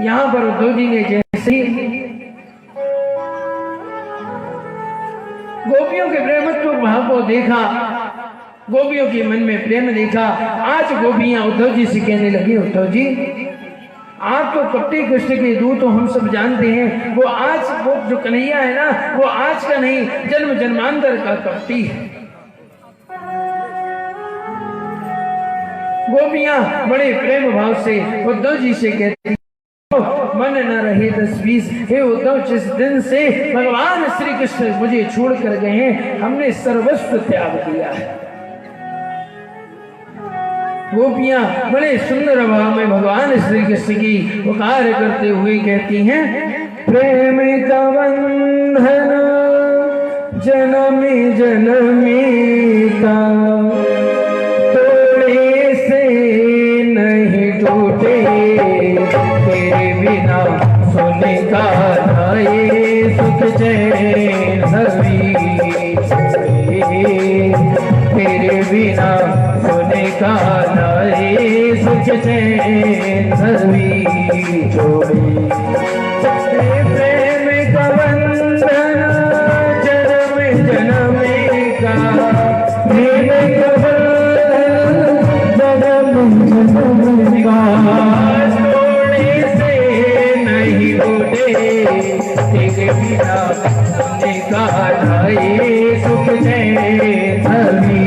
S1: यहाँ पर उद्धव जी ने जैसे गोपियों के प्रेमत्व भाव को देखा, गोपियों के मन में प्रेम देखा, आज गोपियां उद्धव जी से कहने लगी, उद्धव जी आप तो कपटी कृष्ण के दूत तो हम सब जानते हैं, वो आज वो जो कन्हैया है ना, वो आज का नहीं जन्म जन्मांतर का कपटी है। गोपियां बड़े प्रेम भाव से उद्धव जी से कहती, मन न रहे 10-20, हे उद्धव जिस दिन से भगवान श्री कृष्ण मुझे छोड़ कर गए हैं, हमने सर्वस्व त्याग दिया है। गोपियां बड़े सुंदर भाव में भगवान श्री कृष्ण की पुकार करते हुए कहती हैं, प्रेम का बंधन जन्मी जन्मी का, तोड़े से नहीं टूटे, तेरे बिना सोने का नाए सुख चैन सभी, तेरे बिना सोने का नाए सुख चैन सभी छोड़े। प्रेम का बंधन जन्म जन्म का, प्रेम का बंधन जन्म जन्म का, तोड़े से नहीं टूटे, तेरे बिना सोने का नाए सुख चैन सभी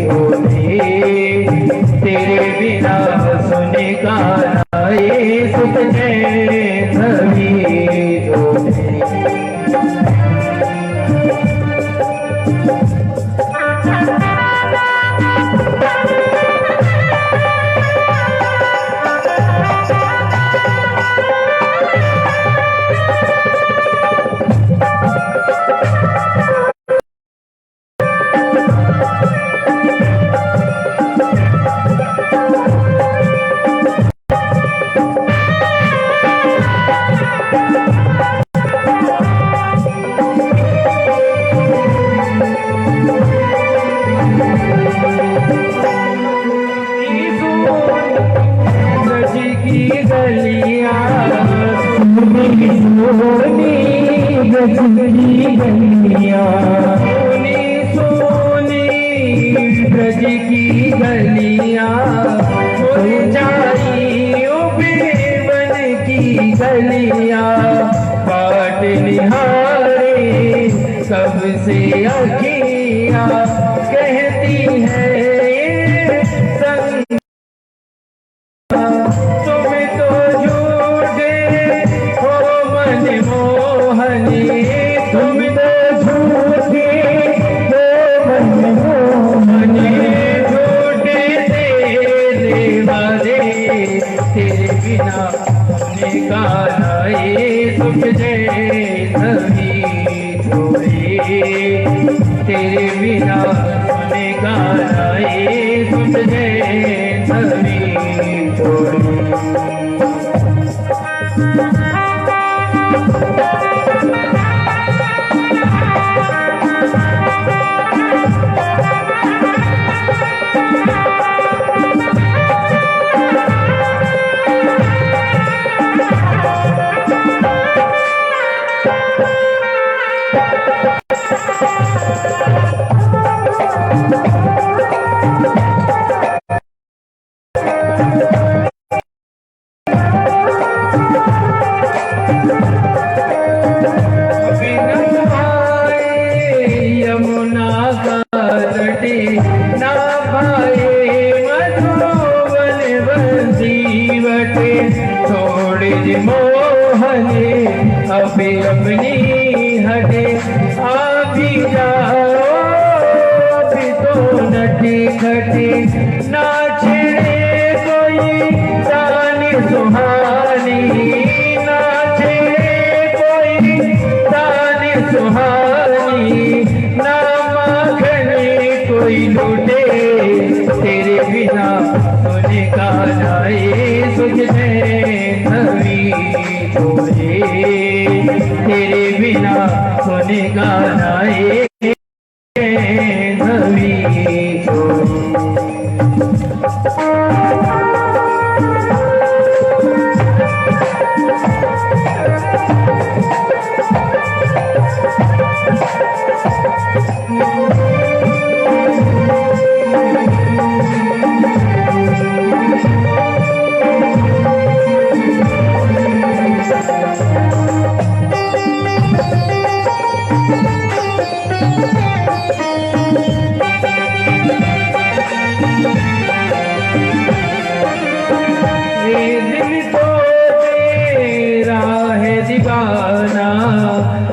S1: छोड़े, तेरे बिना सोने का नाए सुख चैन सभी छोड़े। ब्रज की गलियां बन की गलियां, बाट निहारे कब से अखियां, कहती है संग तुम तो झूठे हो मन मोहनी, तुम तो झूठे हो मन मोहनी, झूठे तेरे वादे, तेरे बिना सोने का नाए सुख चैन सभी छोड़े, तेरे बिना सोने का नाए सुख चैन सभी छोड़े। अपनी हटे अभी जाओ, अभी तो नटी खटी नाचे कोई तानी सुहानी, नाचे कोई तानी सुहानी, ना माखनी कोई लूटे तेरे बिना सोने का जाए सुझने नवी छोड़े, तेरे बिना सोने का जाए नवी छोड़े।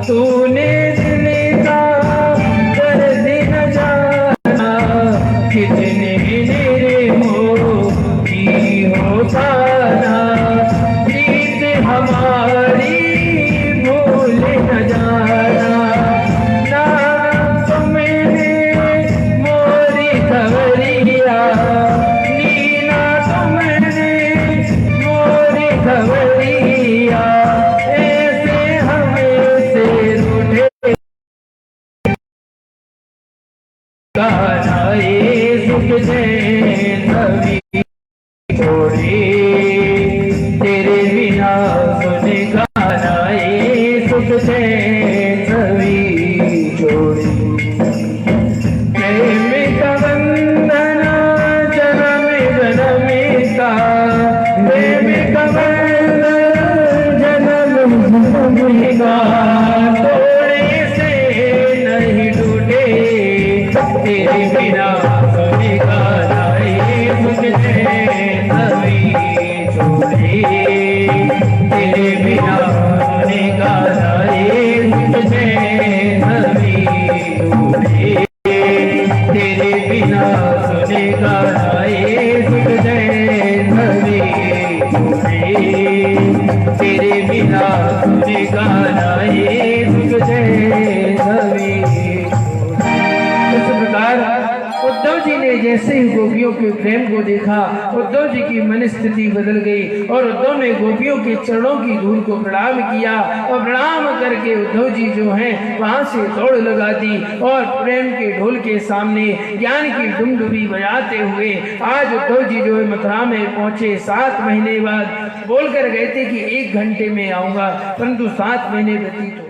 S1: तूने दिल का कर दिन जाना, कितने मेरे मोही हो पाना, प्रीत हमारी भूल न जाना, ना तुमने मोरी खबरिया, नीना तुमने मोरी खबरिया, नवी छोड़े तेरे बिना सोने का नाए सुख से नवी छोड़े। प्रेम का बंधन जन्म जन्म का, प्रेम का बंधन जन्म जन्म का, तोड़े से नहीं टूटे तेरे बिना सोने का नाए सुख से नवी छोड़े, तेरे बिना सोने का नाए सुख से नवी छोड़े, तेरे बिना सोने का नाए सुख से नवी छोड़े, तेरे बिना सोने का नाए सुख से नवी। इस प्रकार उद्धव जी ने जैसे ही गोपियों के प्रेम को देखा, उद्धव जी की मनस्थिति बदल गई और उद्धव ने गोपियों के चरणों की धूल को प्रणाम किया और प्रणाम करके उद्धव जी जो हैं वहां से दौड़ लगा दी और प्रेम के ढोल के सामने ज्ञान की डुमडुबी बजाते हुए आज उद्धव जी जो है मथुरा में पहुंचे। 7 महीने बाद बोलकर गए थे कि 1 घंटे में आऊंगा, परंतु 7 महीने व्यतीत हो गए।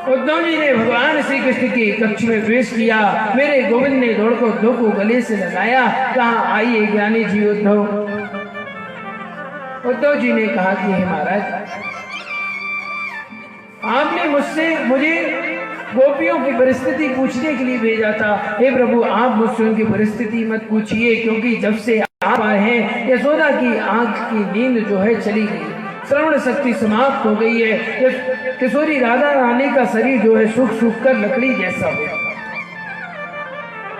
S1: उद्धव जी ने भगवान श्री कृष्ण के कक्ष में प्रवेश किया। मेरे गोविंद ने दौड़कर उद्धव को गले से लगाया, कहा आइए ज्ञानी जी उद्धव। उद्धव जी ने कहा कि हे महाराज, आपने मुझे गोपियों की परिस्थिति पूछने के लिए भेजा था। हे प्रभु, आप मुझसे उनकी परिस्थिति मत पूछिए, क्योंकि जब से आप आए हैं यशोदा की आंख की नींद जो है चली गई, श्रवण शक्ति समाप्त हो गई है। किशोरी राधा रानी का शरीर जो है सूख सूख कर लकड़ी जैसा हो।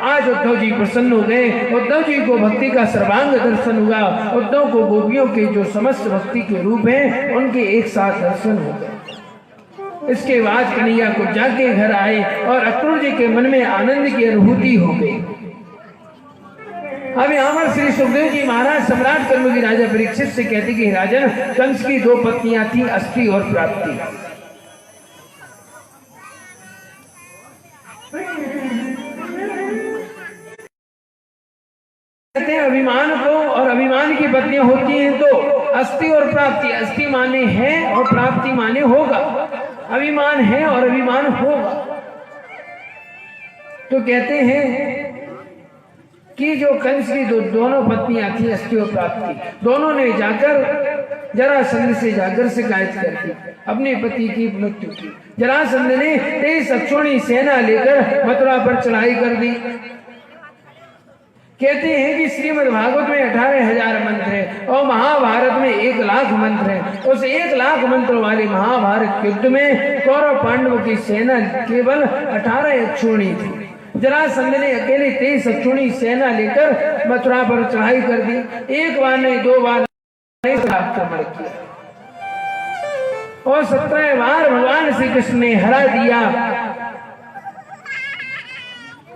S1: आज उद्धव जी प्रसन्न हो गए। उद्धव जी को भक्ति का सर्वांग दर्शन हुआ। उद्धव को गोपियों के जो समस्त भक्ति के रूप हैं उनके एक साथ दर्शन हो गए। इसके बाद कन्हैया को जाके घर आए और अक्रूर जी के मन में आनंद की अनुभूति हो गई। अब यहाँ पर श्री सुखदेव जी महाराज सम्राट कर्म की राजा परीक्षित से कहते कि राजन, कंस की 2 पत्नियां थी, अस्थि और प्राप्ति। कहते हैं अभिमान को, और अभिमान की पत्नियां होती हैं तो अस्थि और प्राप्ति। अस्थि माने है और प्राप्ति माने होगा। अभिमान है और अभिमान होगा। तो कहते हैं कि जो कंस की दोनों पत्नियां थी, अस्थि और प्राप्ति, दोनों ने जाकर जरासंध से जाकर शिकायत कर दी, अपने पति की मृत्यु की। जरासंध ने 23 अक्षोणी सेना लेकर मथुरा पर चढ़ाई कर दी। कहते हैं कि श्रीमद् भागवत में 18,000 मंत्र है और महाभारत में 1,00,000 मंत्र है। उस 1,00,000 मंत्रों वाले महाभारत युद्ध में कौरव पांडवों की सेना केवल 18 अक्षौणी थी। जरासंध ने अकेले 23 अक्षौणी सेना लेकर मथुरा पर चढ़ाई कर दी। एक बार नहीं, 2 बार नहीं, आक्रमण किया और 17 बार भगवान श्री कृष्ण ने हरा दिया।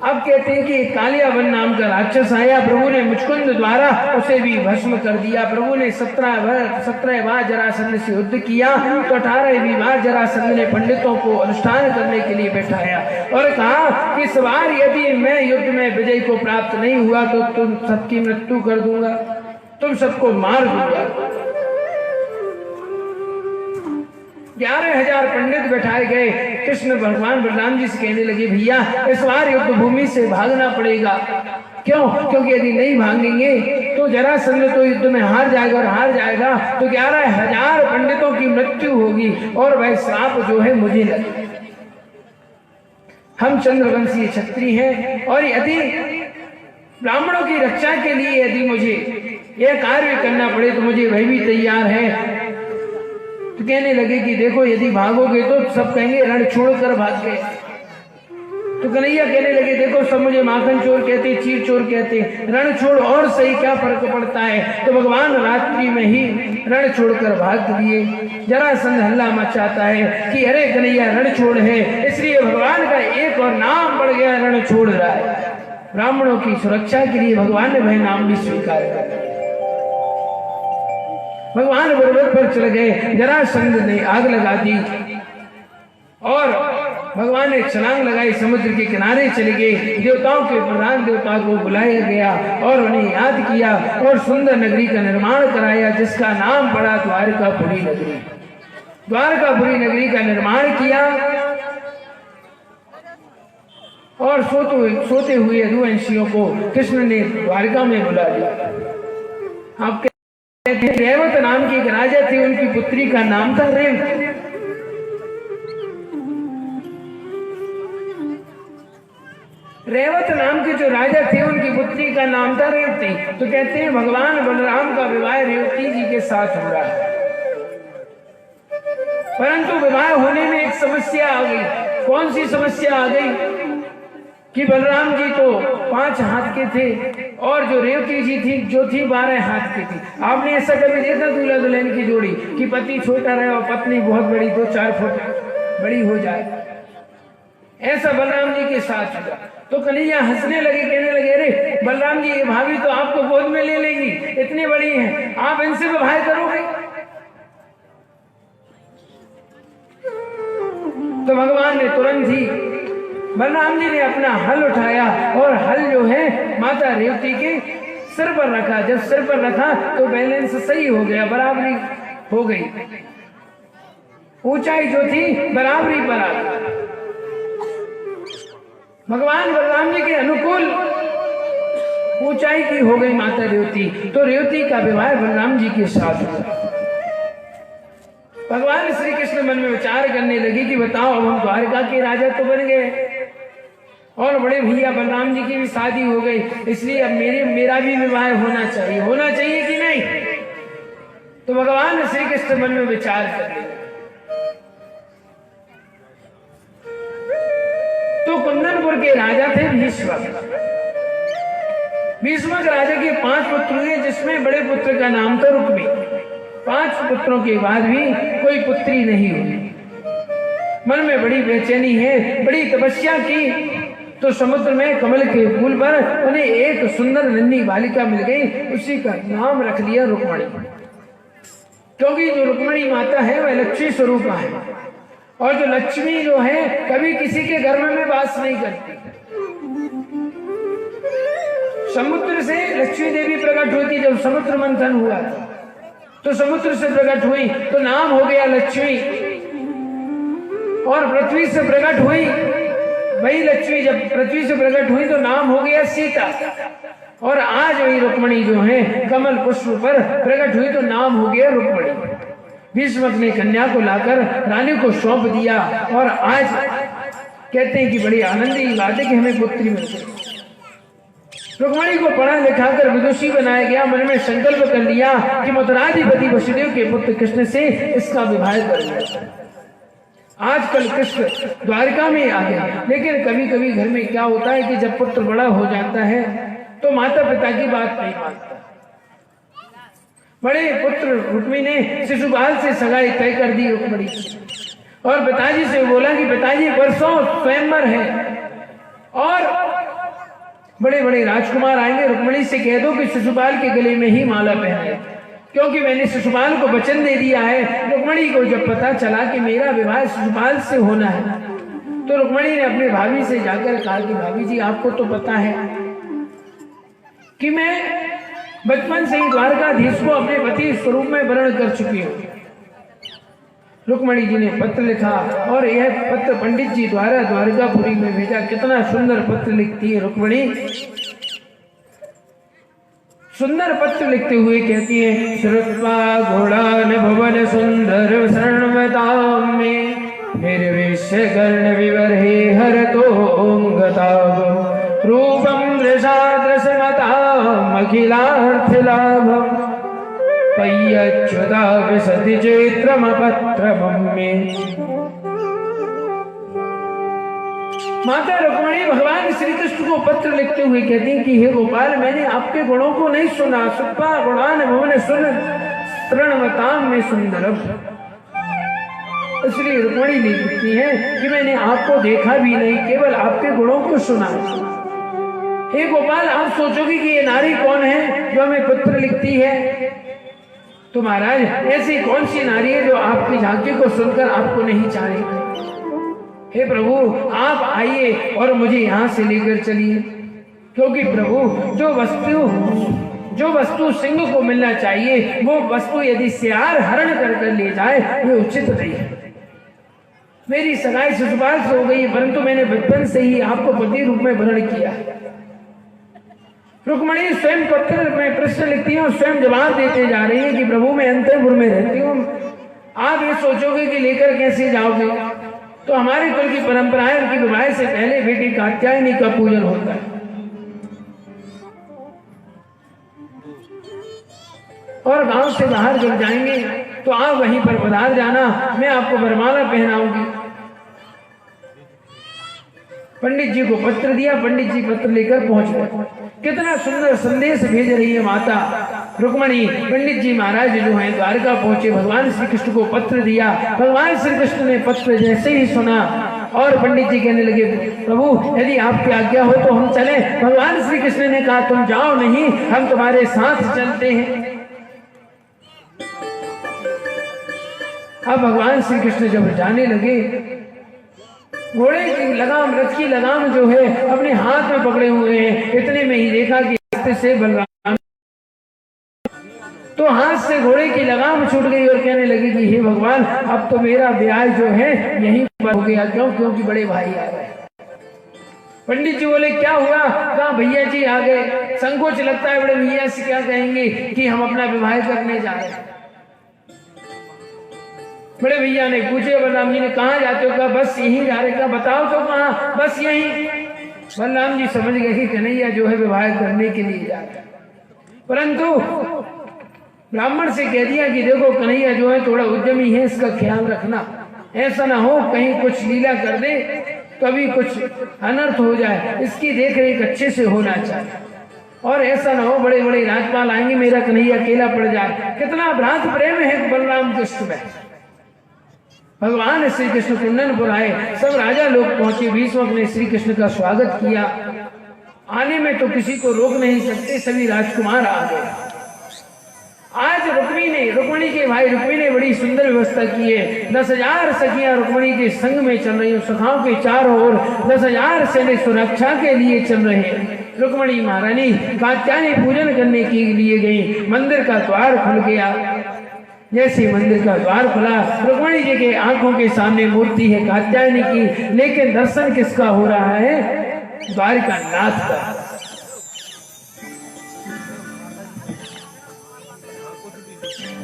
S1: अब कहते हैं कि कालियावन नाम का राक्षस आया, प्रभु ने मुचकुंद द्वारा उसे भी भस्म कर दिया। प्रभु ने 17 बार जरासंध से युद्ध किया तो 18वीं बार जरासंध ने पंडितों को अनुष्ठान करने के लिए बैठाया और कहा कि इस बार यदि मैं युद्ध में विजय को प्राप्त नहीं हुआ तो तुम सबकी मृत्यु कर दूंगा, तुम सबको मार दूंगा। 11,000 पंडित बैठाए गए। कृष्ण भगवान बलराम जी से कहने लगे, भैया इस बार युद्ध भूमि से भागना पड़ेगा। क्यों? क्योंकि यदि नहीं भागेंगे तो जरासंध तो युद्ध में हार जाएगा और हार जाएगा तो 11,000 पंडितों की मृत्यु होगी और वह श्राप जो है मुझे लगे। हम चंद्रवंशीय क्षत्रिय हैं और यदि ब्राह्मणों की रक्षा के लिए यदि मुझे यह कार्य करना पड़े तो मुझे वह भी तैयार है। तो कहने लगे कि देखो यदि भागोगे तो सब कहेंगे रण छोड़कर भाग गए। तो कन्हैया कहने लगे देखो सब मुझे माखन चोर कहते, चीर चोर कहते, रण छोड़ और सही क्या फर्क पड़ता है। तो भगवान रात्रि में ही रण छोड़कर भाग दिए। जरासंध हल्ला मचाता है कि अरे कन्हैया रण छोड़ है, इसलिए भगवान का एक और नाम बढ़ गया, रण छोड़ रहा है। ब्राह्मणों की सुरक्षा के लिए भगवान ने वह नाम भी स्वीकार कर लिया। भगवान पर्वत पर चल गए। जरासंध ने आग लगा दी और भगवान ने छलांग लगाई, समुद्र के किनारे चले गए। देवताओं के प्रधान देवता को बुलाया गया और उन्हें याद किया और सुंदर नगरी का निर्माण कराया जिसका नाम पड़ा द्वारकापुरी नगरी। द्वारकापुरी नगरी का निर्माण किया और सोते हुए रघुवंशियों को कृष्ण ने द्वारका में बुला लिया। आप रेवत नाम की एक राजा थी, उनकी पुत्री का नाम था रेवती। रेवत नाम के जो राजा थे उनकी पुत्री का नाम था रेवती। तो कहते हैं भगवान बलराम का विवाह रेवती जी के साथ हो रहा है, परंतु विवाह होने में एक समस्या आ गई। कौन सी समस्या आ गई कि बलराम जी तो 5 हाथ के थे और जो रेवती जी थी जो थी 12 हाथ की थी। आपने ऐसा कभी देखा दूल्हा दुल्हन की जोड़ी कि पति छोटा रहे और पत्नी बहुत बड़ी 2-4 फुट बड़ी हो जाए? ऐसा बलराम जी के साथ हुआ। तो कन्हैया हंसने लगे, कहने लगे अरे बलराम जी ये भाभी तो आपको गोद में ले लेगी, इतनी बड़ी है, आप इनसे विवाह करोगे? तो भगवान ने तुरंत ही बलराम जी ने अपना हल उठाया और हल जो है माता रेवती के सिर पर रखा। जब सिर पर रखा तो बैलेंस सही हो गया, बराबरी हो गई, ऊंचाई जो थी बराबरी पर आ गई। भगवान बलराम जी के अनुकूल ऊंचाई की हो गई माता रेवती। तो रेवती का विवाह बलराम जी के साथ हुआ। भगवान श्री कृष्ण मन में विचार करने लगे कि बताओ अब हम द्वारका के राजा तो बन गए और बड़े भैया बलराम जी की भी शादी हो गई, इसलिए अब मेरा भी विवाह होना चाहिए कि नहीं? तो भगवान श्री कृष्ण मन में विचार करने लगे। तो कुंदनपुर के राजा थे भीष्मक। भीष्मक राजा के 5 पुत्र हुए जिसमें बड़े पुत्र का नाम था रुक्मी। 5 पुत्रों के बाद भी कोई पुत्री नहीं हुई। मन में बड़ी बेचैनी है, बड़ी तपस्या की तो समुद्र में कमल के फूल पर उन्हें एक सुंदर नन्ही बालिका मिल गई। उसी का नाम रख लिया रुक्मणी, क्योंकि जो रुक्मणी माता है वह लक्ष्मी स्वरूपा है और जो लक्ष्मी जो है कभी किसी के गर्भ में वास नहीं करती। समुद्र से लक्ष्मी देवी प्रकट हुई थी। जब समुद्र मंथन हुआ तो समुद्र से प्रकट हुई तो नाम हो गया लक्ष्मी, और पृथ्वी से प्रकट हुई वही लक्ष्मी जब पृथ्वी से प्रकट हुई तो नाम हो गया सीता, और आज वही रुक्मणी जो है कमल पुष्प पर प्रकट हुई तो नाम हो गया रुक्मणी। भीष्मक ने कन्या को लाकर रानी को सौंप दिया और आज कहते हैं कि बड़ी आनंद की बात है कि हमें पुत्री मिल गई। रुक्मणी को पढ़ा लिखा कर विदुषी बनाया गया। मन में संकल्प कर लिया कि मथुराधिपति वसुदेव के पुत्र कृष्ण से इसका विवाह करूंगा। आजकल कृष्ण द्वारका में आ गया, लेकिन कभी कभी घर में क्या होता है कि जब पुत्र बड़ा हो जाता है तो माता पिता की बात नहीं मानता। बड़े पुत्र रुक्मी ने शिशुपाल से सगाई तय कर दी रुक्मणी, और पिताजी से बोला कि पिताजी परसों स्वयंवर है और बड़े बड़े राजकुमार आएंगे, रुक्मणी से कह दो कि शिशुपाल के गले में ही माला पहनाए, क्योंकि मैंने शिशुपाल को वचन दे दिया है। रुक्मणी को जब पता चला कि मेरा विवाह शिशुपाल से होना है तो रुक्मणी ने अपने भाभी से जाकर कहा कि भाभी जी, आपको तो पता है कि मैं बचपन से ही द्वारकाधीश को अपने पति स्वरूप में वर्ण कर चुकी हूँ। रुक्मणी जी ने पत्र लिखा और यह पत्र पंडित जी द्वारा द्वारकापुरी में भेजा। कितना सुंदर पत्र लिखती है रुक्मणी। सुंदर पत्र लिखते हुए कहती है, श्रुत्वा घोड़ान भवन सुंदर शरणवताम में निर्विश्य कर्ण विवर्हे हरतोंगताव रूपम दृशादृशमताम अखिलार्थ लाभम पय्यच्युता विशति चैत्रमपत्रमं मे। माता रुक्मणी भगवान श्री कृष्ण को पत्र लिखते हुए कहती कि हे गोपाल, मैंने आपके गुणों को नहीं सुना। सुप्पा गुणान भवन सुन तृणवताम में सुंदरम। इसलिए रुक्मणी लिखती है कि मैंने आपको देखा भी नहीं, केवल आपके गुणों को सुना। हे गोपाल, आप सोचोगे कि ये नारी कौन है जो हमें पत्र लिखती है? तो महाराज, ऐसी कौन सी नारी है जो आपकी झांकी को सुनकर आपको नहीं चाहेगी? हे प्रभु, आप आइए और मुझे यहाँ से लेकर चलिए, क्योंकि प्रभु जो वस्तु सिंह को मिलना चाहिए वो वस्तु यदि सियार हरण कर ले जाए वो उचित नहीं है। मेरी सगाई शिशुपाल से हो गई, परंतु मैंने बचपन से ही आपको पति रूप में वर्ण किया। रुक्मणी स्वयं पत्र में प्रश्न लिखती है और स्वयं जवाब देते जा रही है कि प्रभु, मैं अंतःपुर में रहती हूँ। आप ये सोचोगे कि लेकर कैसे जाओगे? तो हमारे कुल की परंपरा है कि विवाह से पहले बेटी कात्यायनी का पूजन होता है, और गांव से बाहर जब जाएंगे तो आप वहीं पर पधार जाना, मैं आपको वरमाला पहनाऊंगी। पंडित जी को पत्र दिया, पंडित जी पत्र लेकर पहुंच गए। कितना सुंदर संदेश भेज रही है माता रुक्मणी। पंडित जी महाराज जो हैं द्वारका पहुंचे, भगवान श्री कृष्ण को पत्र दिया। भगवान श्री कृष्ण ने पत्र जैसे ही सुना और पंडित जी कहने लगे, प्रभु यदि आपकी आज्ञा हो तो हम चले। भगवान श्री कृष्ण ने कहा, तुम जाओ नहीं, हम तुम्हारे साथ चलते हैं। अब भगवान श्री कृष्ण जब जाने लगे, घोड़े की लगाम, रथ की लगाम जो है अपने हाथ में पकड़े हुए हैं। इतने में ही देखा कि रास्ते से बलराम, तो हाथ से घोड़े की लगाम छूट गई और कहने लगी कि हे भगवान, अब तो मेरा ब्याह जो है यहीं पर हो गया। क्यों? क्योंकि बड़े भाई आ गए। पंडित जी बोले, क्या हुआ? कहा, भैया जी आ गए। संकोच लगता है, बड़े भैया से क्या कहेंगे कि हम अपना विवाह करने जा रहे हैं। बड़े भैया ने पूछे बलराम जी ने, कहाँ जाते हो? कहा, बस यहीं जा रहे। कहा, बताओ तो कहाँ? बस यहीं। बलराम जी समझ गए कि कन्हैया जो है विवाह करने के लिए जा रहे, परंतु ब्राह्मण से कह दिया कि देखो कन्हैया जो है थोड़ा उद्यमी है, इसका ख्याल रखना, ऐसा ना हो कहीं कुछ लीला कर दे, कभी कुछ अनर्थ हो जाए, इसकी देख रेख अच्छे से होना चाहिए, और ऐसा ना हो बड़े बड़े राजपाल आएंगे, मेरा कन्हैया अकेला पड़ जाए। कितना भ्रांत प्रेम है बलराम कृष्ण में। भगवान श्री कृष्ण कुंदनपुर आए, सब राजा लोग पहुंचे। भीष्मक ने श्री कृष्ण का स्वागत किया। आने में तो किसी को रोक नहीं सकते, सभी राजकुमार आ गए। आज रुक्मिणी के भाई रुक्मी ने बड़ी सुंदर व्यवस्था की है। 10,000 सखियां रुक्मिणी के संग में चल रही हैं। सखाओं के चारों ओर 10,000 सैनिक सुरक्षा के लिए चल रहे हैं। रुक्मिणी महारानी कात्यायनी पूजन करने के लिए गई। मंदिर का द्वार खुल गया। जैसे मंदिर का द्वार खुला, रुक्मिणी जी के आंखों के सामने मूर्ति है कात्यायनी की, लेकिन दर्शन किसका हो रहा है? द्वारिकानाथ का।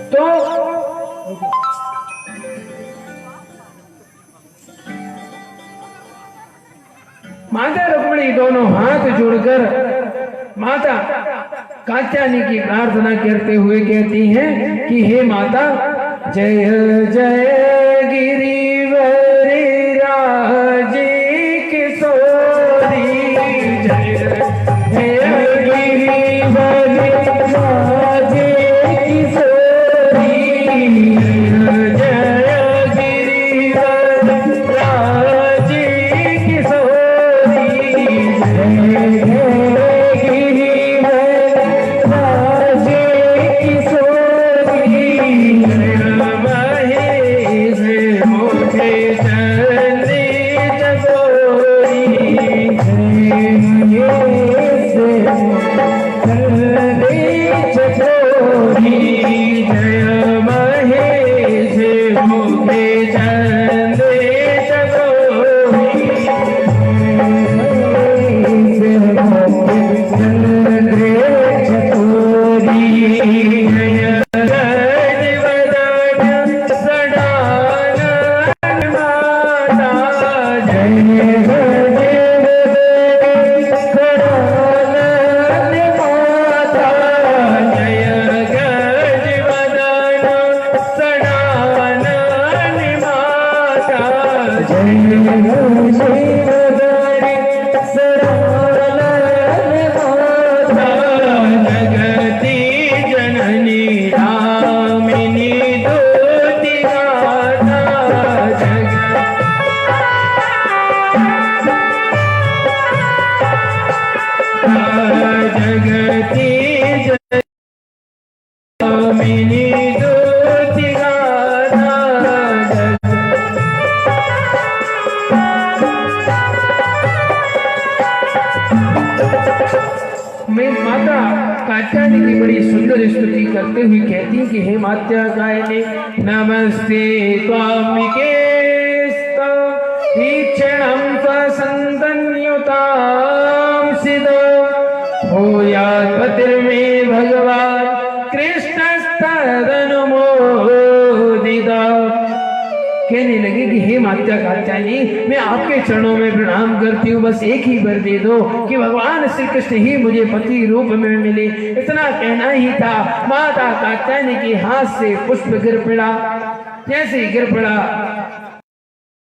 S1: तो माता रुक्मिणी दोनों हाथ जोड़कर माता कात्यायनी की प्रार्थना करते हुए कहती हैं कि हे माता, जय जय गिरिवरी राजे किशोरी, जय जय गिरिवरी राजे किशोरी, जय गिरिवरी राजे किशोरी, जय कात्यायनी की बड़ी सुंदर स्तुति करते हुए कहती है कि हे मात्यायनी, नमस्ते त्वाम्बिके ईक्षणं संतन्युतां सिदो भूयात् पतिर्मे भगवान् कृष्णस्तदनुमोदिता। कहने लगे कि हे मात्या कात्यायनी, मैं आपके चरणों में प्रणाम करती हूँ, बस एक ही वर दे दो कि भगवान श्री कृष्ण ही मुझे पति रूप में मिले। इतना कहना ही था, माता कात्यायनी के हाथ से पुष्प गिर पड़ा। जैसे ही गिर पड़ा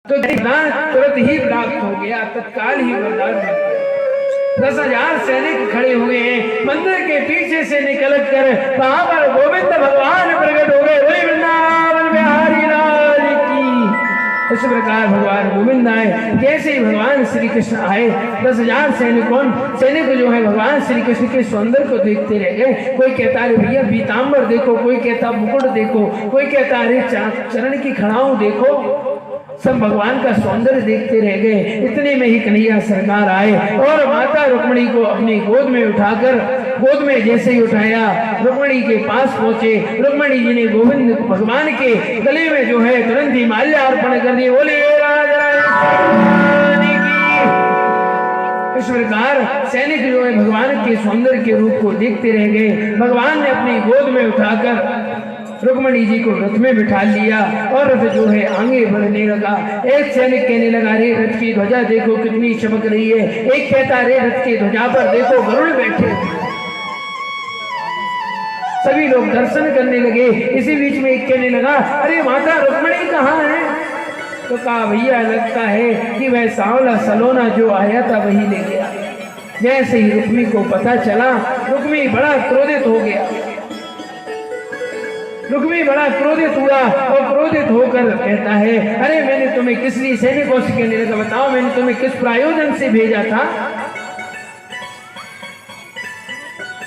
S1: तो वरदान तुरंत ही प्राप्त हो गया, तत्काल ही वरदान मिल गया। 10,000 सैनिक खड़े हुए हैं, मंदिर के पीछे से निकल कर वहां पर गोविंद भगवान प्रकट हो गए। वृंदावन बिहारी लाल की। इस प्रकार भगवान गोविंद आए। जैसे ही भगवान श्री कृष्ण आए, 10,000 सैनिक जो है भगवान श्री कृष्ण के सौंदर्य को देखते रह गए। कोई कहता है भैया पीताम्बर देखो, कोई कहता मुकुट देखो, कोई कहता अरे चरण की खड़ाऊ देखो। सब भगवान का सौंदर्य देखते रह गए। इतने में ही कन्हैया सरकार आए और माता रुक्मिणी को अपनी गोद में उठाकर, गोद में जैसे ही उठाया रुक्मिणी के पास पहुंचे। रुक्मिणी जी ने गोविंद भगवान के गले में जो है तुरंत ही माल्यार्पण कर दिए। बोले राजा इस प्रकार सैनिक जो है भगवान के सौंदर्य के रूप को देखते रह गए। भगवान ने अपनी गोद में उठाकर रुक्मिणी जी को रथ में बिठा लिया और रथ जो है आगे बढ़ने लगा। एक सैनिक कहने लगा, रे रथ की ध्वजा देखो कितनी चमक रही है। एक कहता, रे रथ की ध्वजा पर देखो गरुड़ बैठे। सभी लोग दर्शन करने लगे। इसी बीच में एक कहने लगा, अरे माता रुक्मिणी कहाँ है? तो कहा, भैया लगता है कि वह सांवला सलोना जो आया था वही ले गया। जैसे ही रुक्मिणी को पता चला, रुक्मिणी बड़ा क्रोधित हो गया। रुक्मिणी बड़ा क्रोधित हुआ और क्रोधित होकर कहता है, अरे मैंने तुम्हें किस लिए सैनिकों से कहने लगा, बताओ मैंने तुम्हें किस प्रयोजन से भेजा था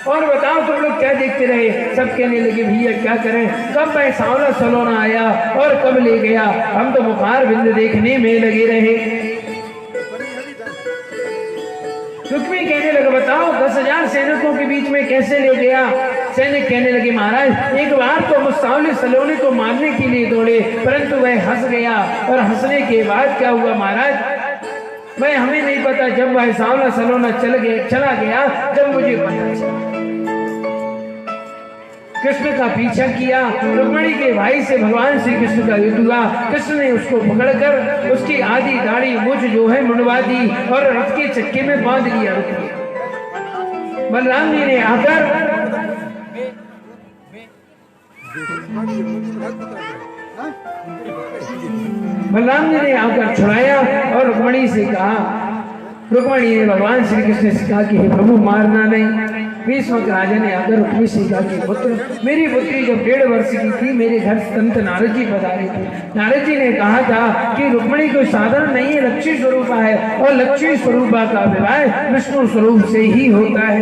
S1: और बताओ तुम लोग क्या देखते रहे? सब कहने लगे, भैया क्या करें, कब वह सांवला सलोना आया और कब ले गया, हम तो बुखार बिंद देखने में लगे रहे। रुक्मिणी कहने लगा, बताओ 10,000 सैनिकों के बीच में कैसे ले गया? सैनिक कहने लगे, महाराज एक बार तो मुझ सांवले सलोने को मारने के लिए दौड़े, परंतु वह हंस गया और हंसने के बाद क्या हुआ महाराज, वह हमें नहीं पता। जब वह सांवला सलोना चला गया जब मुझे पता चला। कृष्ण का पीछा किया, रुक्मिणी के भाई से भगवान श्री कृष्ण का युद्ध हुआ। कृष्ण ने उसको पकड़कर उसकी आधी दाढ़ी मुझ जो है मुंडवा दी और रथ के चक्के में बांध लिया। बलराम जी ने आकर छुड़ाया और रुक्मणी से कहा, रुक्मणी ने भगवान श्री कृष्ण से कहा कि हे प्रभु मारना नहीं। भीष्मक राजा ने आकर रुक्मी से कहा कि पुत्र, मेरी पुत्री जब 1.5 वर्ष की थी मेरे घर संत नारद जी पधारे थे। नारद जी ने कहा था कि रुक्मणी कोई साधारण नहीं है, लक्ष्मी स्वरूपा है और लक्ष्मी स्वरूपा का विवाह विष्णु स्वरूप से ही होता है।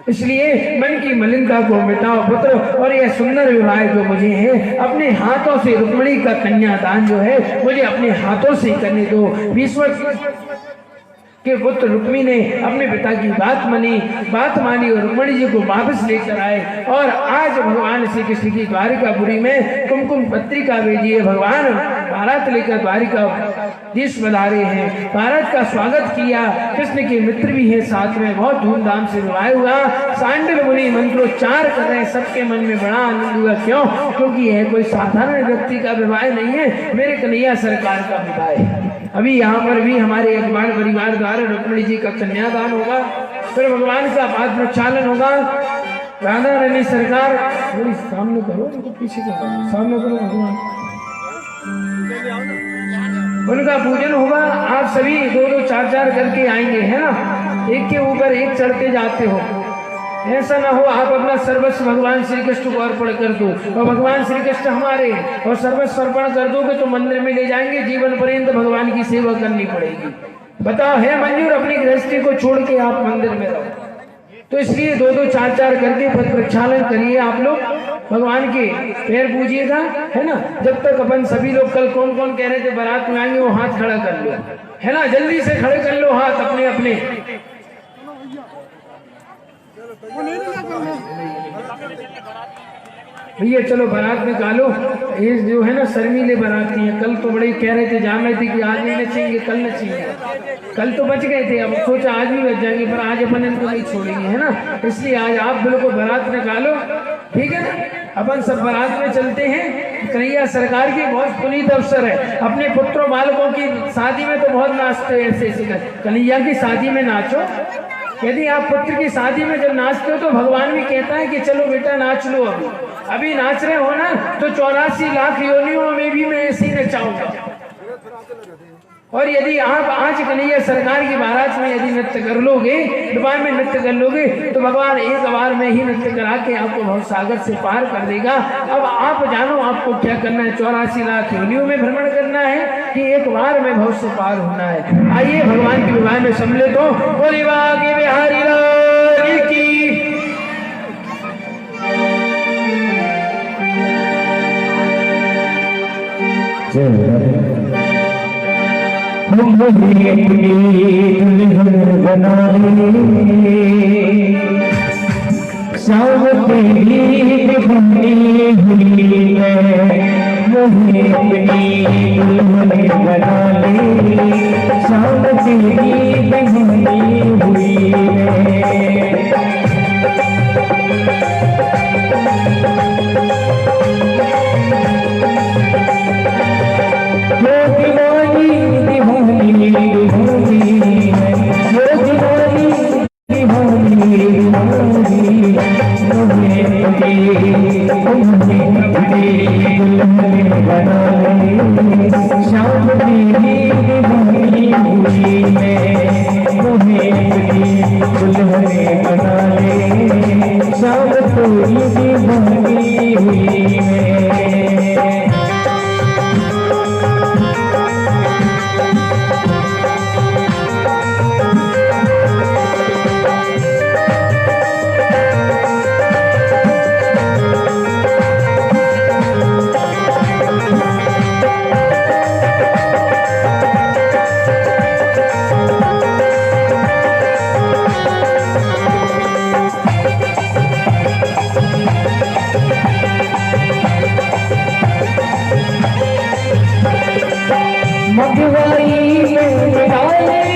S1: इसलिए मन की मलिनता को मिटाओ पुत्र, और यह सुंदर विवाह जो मुझे है अपने हाथों से, रुक्मणी का कन्यादान जो है मुझे अपने हाथों से करने दो। भीष्मक के पुत्र रुक्मी ने अपने पिता की बात मानी और रुक्मणी जी को वापस लेकर आए। और आज भगवान श्री कृष्ण की द्वारिकापुरी में कुमकुम पत्रिका भेजिए। भगवान भारत लेकर द्वारिका देश पधारे हैं, भारत का स्वागत किया। कृष्ण के मित्र भी है साथ में, बहुत धूमधाम से विवाह हुआ। सांडल मुनि मंत्रोच्चार कर रहे हैं, सबके मन में बड़ा आनंद हुआ। क्यों? क्योंकि यह कोई साधारण व्यक्ति का विवाह नहीं है, मेरे कन्हैया सरकार का विवाह है। अभी यहाँ पर भी हमारे अखबार परिवार द्वारा रुक्मणी जी का कन्यादान होगा, फिर भगवान का पाद प्रक्षालन होगा। राधा रानी सरकार थोड़ी सामने करो, उनको पीछे करो, सामने करो भगवान, उनका पूजन होगा। आप सभी 2-2 4-4 करके आएंगे, है ना, एक के ऊपर एक चढ़ते जाते हो। ऐसा ना हो आप अपना सर्वस्व भगवान श्री कृष्ण को अर्पण कर दो और भगवान श्री कृष्ण हमारे, और सर्वस्व अर्पण कर दोगे तो मंदिर में ले जाएंगे, जीवन पर्यंत भगवान की सेवा करनी पड़ेगी। बताओ, है मंजूर अपनी गृहस्थी को छोड़ के आप मंदिर में रहो? तो इसलिए 2-2 4-4 करके पद प्रक्षालन करिए। आप लोग भगवान के पैर पूजिएगा, है ना। जब तक अपन सभी लोग, कल कौन कौन कह रहे थे बारात में आएंगे, वो हाथ खड़ा कर लो, है ना, जल्दी से खड़े कर लो हाथ अपने अपने। भैया चलो बारात निकालो। ये जो है ना शर्मीले बाराती हैं, कल तो बड़े कह रहे थे, जान रहे थे कि आज नहीं नचेंगे, कल नचेंगे। कल तो बच गए थे, अब सोचा आज भी बच जाएंगे, पर आज अपन इनको नहीं छोड़ेंगे, है ना। इसलिए आज आप बिल्कुल बारात निकालो, ठीक है ना। अपन सब बारात में चलते हैं। कन्हैया सरकार की बहुत पुनीत अवसर है। अपने पुत्रों बालकों की शादी में तो बहुत नाचते हैं, ऐसे कन्हैया की शादी में नाचो। यदि आप पुत्र की शादी में जब नाचते हो तो भगवान भी कहता है कि चलो बेटा नाच लो। अभी नाच रहे हो ना, तो 84 लाख योनियों में भी मैं ऐसे ही नचाऊंगा। और यदि आप आज कन्हैया सरकार की बारात में यदि नृत्य कर लोगे, दुबार में नृत्य कर लोगे, तो भगवान एक बार में ही नृत्य करा के आपको भव सागर से पार कर देगा। अब आप जानो आपको क्या करना है, 84 लाख योनियों में भ्रमण करना है कि एक बार में भव से पार होना है। आइए भगवान के विवाह में सम्मिलित हो। बोले बागे बिहारी लाल की।
S2: शाम तेरी बनी हुई है, मुझे अपनी दुल्हन बना ले। शाम तेरी बनी हुई है, मगवाई में डाले